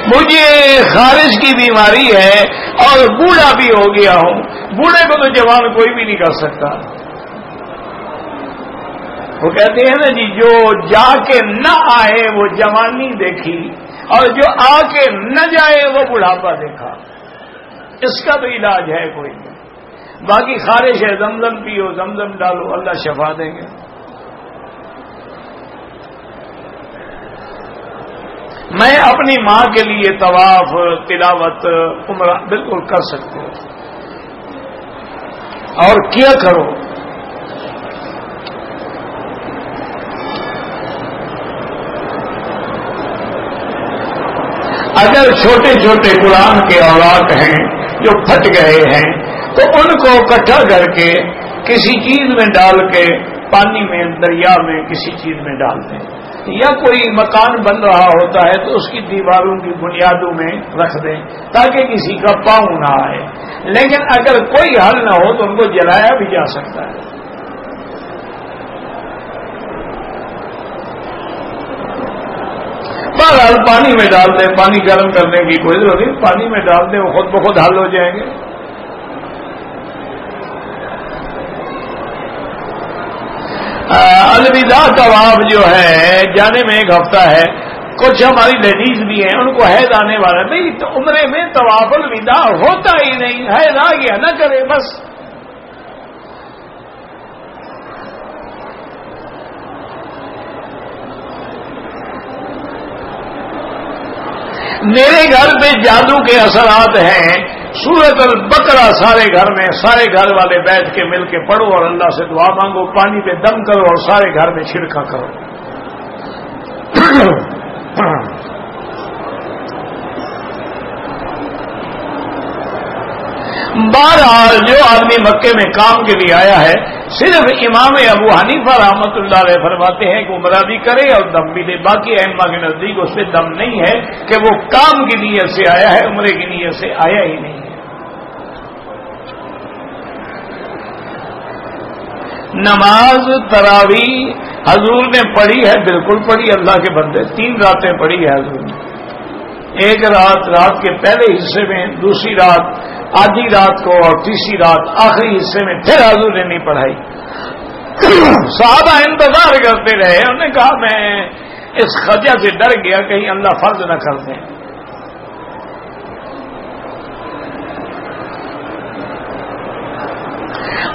مجھے خارج کی بیماری ہے اور بوڑھا بھی ہو گیا ہوں، بوڑھے کو تو جوان کوئی بھی نہیں کر سکتا۔ وہ کہتے ہیں نا جی، جو جا کے نہ آئے وہ جوانی دیکھی، اور جو آ کے نہ جائے وہ بڑھاپا دیکھا۔ اس کا تو علاج ہے کوئی نہیں۔ باقی خارش ہے، زمزم پیو، زمزم ڈالو، اللہ شفا دیں گے۔ میں اپنی ماں کے لیے طواف، تلاوت، عمرہ بالکل کر سکتے ہو اور کیا کرو۔ اگر چھوٹے چھوٹے قرآن کے اوراق ہیں جو پھٹ گئے ہیں تو ان کو اکٹھا کر کے کسی چیز میں ڈال کے پانی میں، دریا میں، کسی چیز میں ڈال دیں، یا کوئی مکان بن رہا ہوتا ہے تو اس کی دیواروں کی بنیادوں میں رکھ دیں تاکہ کسی کا پاؤں نہ آئے۔ لیکن اگر کوئی حل نہ ہو تو ان کو جلایا بھی جا سکتا ہے۔ بہرحال پانی میں ڈال دیں، پانی گرم کرنے کی کوئی ضرورت نہیں، پانی میں ڈال دیں، وہ خود بخود حل ہو جائیں گے۔ الوداع طواف جو ہے جانے میں 1 ہفتہ ہے، کچھ ہماری لیڈیز بھی ہیں ان کو حیض آنے والا، نہیں تو عمرے میں طواف الوداع ہوتا ہی نہیں، حیض آ گیا نہ کرے بس۔ میرے گھر پہ جادو کے اثرات ہیں، سورۃ البقرہ سارے گھر میں، سارے گھر والے بیٹھ کے مل کے پڑھو اور اللہ سے دعا مانگو، پانی پہ دم کرو اور سارے گھر میں چھڑکا کرو۔ بہرحال جو آدمی مکے میں کام کے لیے آیا ہے، صرف امام ابو حنیفہ رحمۃ اللہ علیہ فرماتے ہیں کہ عمرہ بھی کرے اور دم بھی دے، باقی ائمہ کے نزدیک اس سے دم نہیں ہے کہ وہ کام کی نیت سے آیا ہے، عمرے کی نیت سے آیا ہی نہیں ہے۔ نماز تراویح حضور نے پڑھی ہے، بالکل پڑھی، اللہ کے بندے 3 راتیں پڑھی ہے حضور نے، 1 رات کے پہلے حصے میں، دوسری رات آدھی رات کو، اور تیسری رات آخری حصے میں پھر حضور نے نہیں پڑھائی۔ صحابہ انتظار کرتے رہے، انہوں نے کہا میں اس خدیہ سے ڈر گیا کہیں اللہ فرض نہ کر دیں۔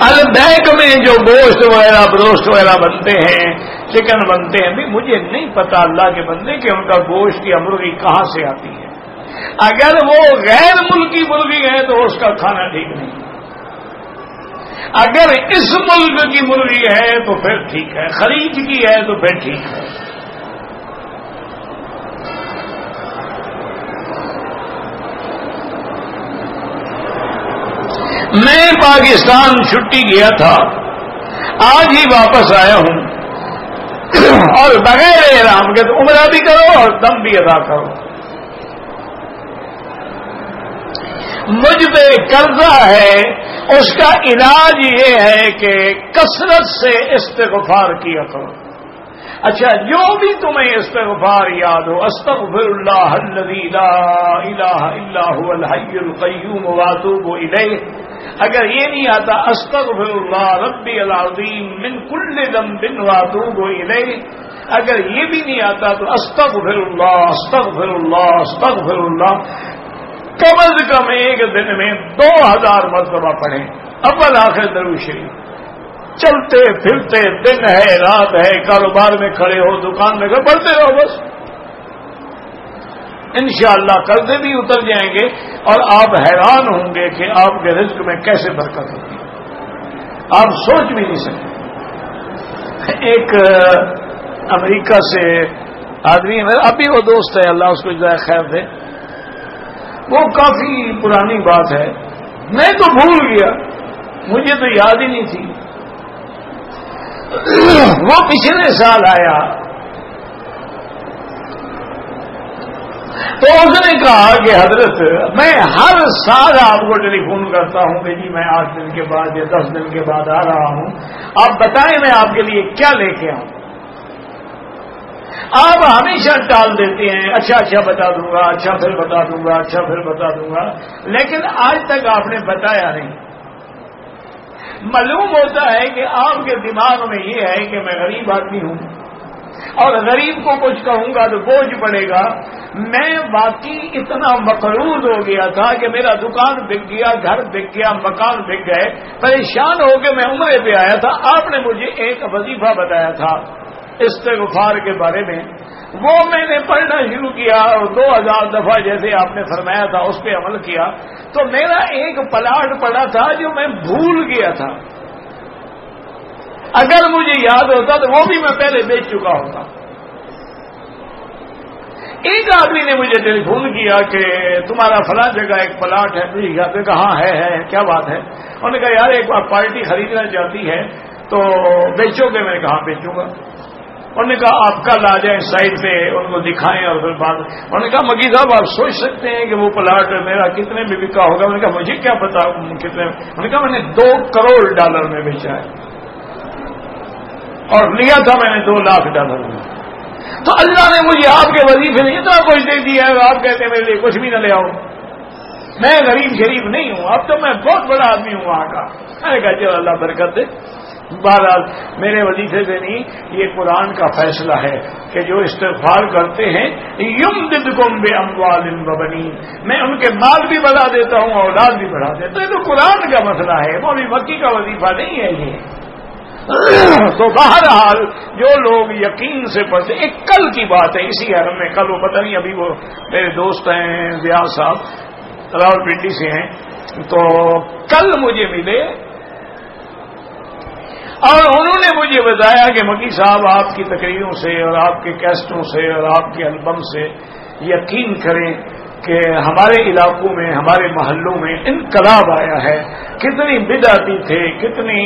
البیک میں جو گوشت وغیرہ، بروسٹ وغیرہ بنتے ہیں، چکن بنتے ہیں، بھی مجھے نہیں پتا اللہ کے بندے کہ ان کا گوشت یا مرغی کہاں سے آتی ہے۔ اگر وہ غیر ملکی مرغی ہے تو اس کا کھانا ٹھیک نہیں، اگر اس ملک کی مرغی ہے تو پھر ٹھیک ہے، خلیج کی ہے تو پھر ٹھیک ہے۔ میں پاکستان چھٹی گیا تھا، آج ہی واپس آیا ہوں، اور بغیر احرام کے تو عمرہ بھی کرو اور دم بھی ادا کرو۔ مجھ پہ قرضہ ہے، اس کا علاج یہ ہے کہ کثرت سے استغفار کیا کرو، اچھا جو بھی تمہیں استغفار یاد ہو، استغفر اللہ الذی لا الہ الا هو الحی القیوم واتوب الیہ، اگر یہ نہیں آتا استغفر اللہ ربی العظیم من کل ذنب واتوب الیہ، اگر یہ بھی نہیں آتا تو استغفر اللہ استغفر اللہ استغفر اللہ کم از کم ایک دن میں 2000 مرتبہ پڑھیں، اول آخر درود شریف، چلتے پھرتے دن ہے رات ہے، کاروبار میں کھڑے ہو، دکان میں کھڑے، پڑھتے رہو بس، انشاءاللہ قرضے بھی اتر جائیں گے اور آپ حیران ہوں گے کہ آپ کے رزق میں کیسے برکت ہوتی ہے، آپ سوچ بھی نہیں سکتے۔ ایک امریکہ سے آدمی ہے، ابھی وہ دوست ہے، اللہ اس کو جزائے خیر دے، وہ کافی پرانی بات ہے، میں تو بھول گیا، مجھے تو یاد ہی نہیں تھی، وہ پچھلے سال آیا تو اس نے کہا کہ حضرت میں ہر سال آپ کو ٹیلی فون کرتا ہوں کہ جی میں 8 دن کے بعد یا 10 دن کے بعد آ رہا ہوں، آپ بتائیں میں آپ کے لیے کیا لے کے آؤں؟ آپ ہمیشہ ٹال دیتے ہیں، اچھا بتا دوں گا، اچھا پھر بتا دوں گا، اچھا پھر بتا دوں گا، لیکن آج تک آپ نے بتایا نہیں۔ معلوم ہوتا ہے کہ آپ کے دماغ میں یہ ہے کہ میں غریب آدمی ہوں اور غریب کو کچھ کہوں گا تو بوجھ پڑے گا۔ میں واقعی اتنا مقروض ہو گیا تھا کہ میرا دکان بک گیا، گھر بک گیا، مکان بک گئے، پریشان ہو کے میں عمرے پہ آیا تھا، آپ نے مجھے ایک وظیفہ بتایا تھا استغفار کے بارے میں، وہ میں نے پڑھنا شروع کیا اور 2000 دفعہ جیسے آپ نے فرمایا تھا اس پہ عمل کیا، تو میرا ایک پلاٹ پڑا تھا جو میں بھول گیا تھا، اگر مجھے یاد ہوتا تو وہ بھی میں پہلے بیچ چکا ہوتا۔ ایک آدمی نے مجھے ٹیلی فون کیا کہ تمہارا فلاں جگہ ایک پلاٹ ہے، مجھے یاد ہے، کہاں ہے کیا بات ہے؟ انہوں نے کہا یار ایک بار پارٹی خریدنا چاہتی ہے تو بیچو گے؟ میں نے کہا بیچوں گا۔ انہوں نے کہا آپ کل آ جائیں سائٹ پہ، ان کو دکھائیں اور پھر بات۔ انہوں نے کہا مکی صاحب آپ سوچ سکتے ہیں کہ وہ پلاٹ میرا کتنے میں بکا ہوگا؟ میں نے کہا مجھے کیا پتا کتنے؟ انہوں نے کہا میں نے $2 کروڑ میں بیچا ہے اور لیا تھا میں نے $2 لاکھ میں۔ تو اللہ نے مجھے آپ کے وظیفے میں اتنا کچھ دے دیا ہے، آپ کہتے ہیں میرے لیے کچھ بھی نہ لے آؤ۔ میں غریب شریف نہیں ہوں، اب تو میں بہت بڑا آدمی ہوں وہاں کا۔ میں نے کہا چلو اللہ برکت دے۔ بہرحال میرے وظیفے سے نہیں، یہ قرآن کا فیصلہ ہے کہ جو استغفار کرتے ہیں یمددکم باموال وبنین، میں ان کے مال بھی بڑھا دیتا ہوں، اولاد بھی بڑھا دیتا ہوں۔ یہ تو قرآن کا مسئلہ ہے، مولوی مکی کا وظیفہ نہیں ہے یہ۔ تو بہرحال جو لوگ یقین سے پڑھتے، ایک کل کی بات ہے اسی حرم میں، کل وہ پتہ نہیں، ابھی وہ میرے دوست ہیں ضیاء صاحب راولپنڈی سے ہیں، تو کل مجھے ملے اور انہوں نے مجھے بتایا کہ مکی صاحب آپ کی تقریروں سے اور آپ کے کیسٹوں سے اور آپ کے البم سے یقین کریں کہ ہمارے علاقوں میں، ہمارے محلوں میں انقلاب آیا ہے، کتنی بدعتی تھے، کتنی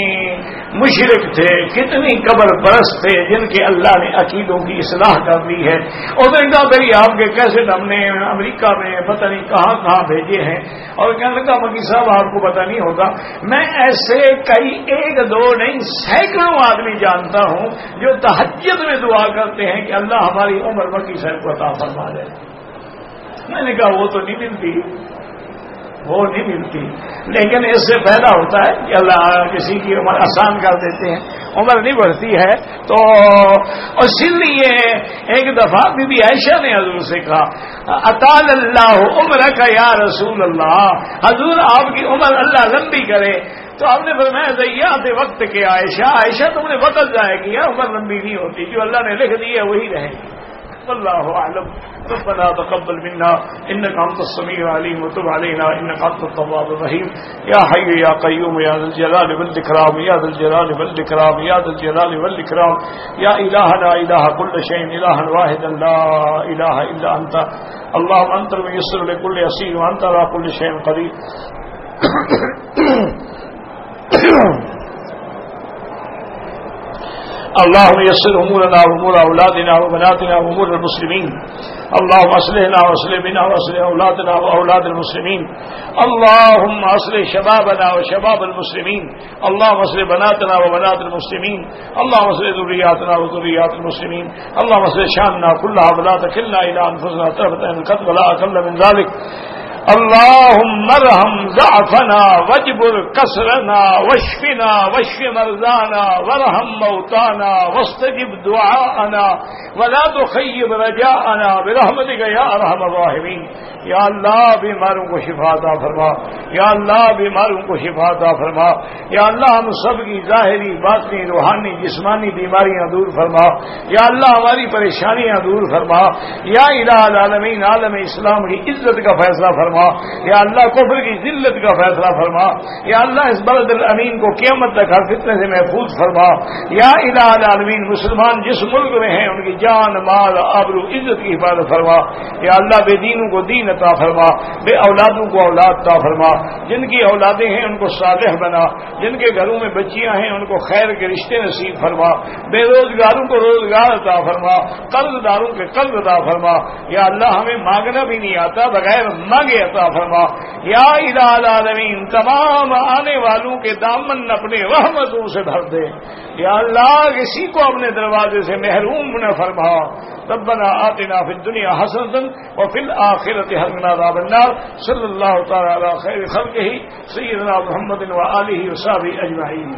مشرک تھے، کتنی قبر پرست تھے جن کے اللہ نے عقیدوں کی اصلاح کر دی ہے۔ اور دیکھا بھائی آپ کے کیسٹ ہم نے امریکہ میں پتہ نہیں کہاں کہاں بھیجے ہیں، اور کہنے لگا مکی صاحب آپ کو پتہ نہیں ہوگا، میں ایسے کئی 1-2 نہیں سینکڑوں آدمی جانتا ہوں جو تہجد میں دعا کرتے ہیں کہ اللہ ہماری عمر مکی صاحب کو عطا فرما دے۔ میں نے کہا وہ تو نہیں ملتی، وہ نہیں ملتی، لیکن اس سے پیدا ہوتا ہے کہ اللہ کسی کی عمر آسان کر دیتے ہیں، عمر نہیں بڑھتی ہے۔ تو اسی لیے ایک دفعہ بی بی عائشہ نے حضور سے کہا اطال اللہ عمرک یا رسول اللہ، حضور آپ کی عمر اللہ لمبی کرے۔ تو آپ نے فرمایا ضیاءت وقت کے عائشہ تم نے وقت ضائع کیا، عمر لمبی نہیں ہوتی، جو اللہ نے لکھ دی ہے وہی رہے گی۔ واللہ اعلم۔ ربنا تقبل منا انك انت السميع العليم وتب علينا انك انت التواب الرحيم يا حي يا قيوم يا ذا الجلال والاكرام يا ذا الجلال والاكرام يا ذا الجلال والاكرام يا الهنا اله كل شيء الها واحدا لا اله الا انت اللهم انت الميسر لكل يسير وانت على كل شيء قدير۔ اللهم يسر امورنا وامور اولادنا وبناتنا وامور المسلمين. اللهم اصلحنا واصلح بنا واصلح اولادنا واولاد المسلمين. اللهم اصلح شبابنا وشباب المسلمين. اللهم اصلح بناتنا وبنات المسلمين. اللهم اصلح ذرياتنا وذريات المسلمين. اللهم اصلح شاننا كلها ولا تكلنا الى انفسنا طرفة عين قط ولا اقل من ذلك. اللهم ارحم ضعفنا واجبر كسرنا واشفنا واشف مرضانا وارحم موتانا واستجب دعاءنا ولا تخيب رجاءنا برحمتك یا ارحم الراحمین. یا اللہ بیماروں کو شفا عطا فرما. یا اللہ بیماروں کو شفا عطا فرما. یا اللہ ہم سب کی ظاہری باطنی روحانی جسمانی بیماریاں دور فرما. یا اللہ ہماری پریشانیاں دور فرما. یا الہ العالمین عالم اسلام کی عزت کا فیصلہ فرما. یا اللہ کفر کی ذلت کا فیصلہ فرما. یا اللہ اس بلد الامین کو قیامت تک ہر فتنے سے محفوظ فرما. یا الہ العالمین مسلمان جس ملک میں ہیں ان کی جان مال آبرو عزت کی حفاظت فرما. یا اللہ بے دینوں کو دین عطا فرما. بے اولادوں کو اولاد عطا فرما. جن کی اولادیں ہیں ان کو صالح بنا. جن کے گھروں میں بچیاں ہیں ان کو خیر کے رشتے نصیب فرما. بے روزگاروں کو روزگار عطا فرما. قرض داروں کے قرض عطا فرما. یا اللہ ہمیں مانگنا بھی نہیں آتا بغیر مانگے عطا فرما. یا الہ العالمین تمام آنے والوں کے دامن اپنے رحمتوں سے بھر دے. یا اللہ کسی کو اپنے دروازے سے محروم نہ فرما. ربنا آتنا فی الدنیا حسنۃ وفی الآخرۃ حسنۃ وقنا عذاب النار. صلی اللہ تعالی علی خیر خلقہ سیدنا محمد وآلہ وصحبہ اجمعین.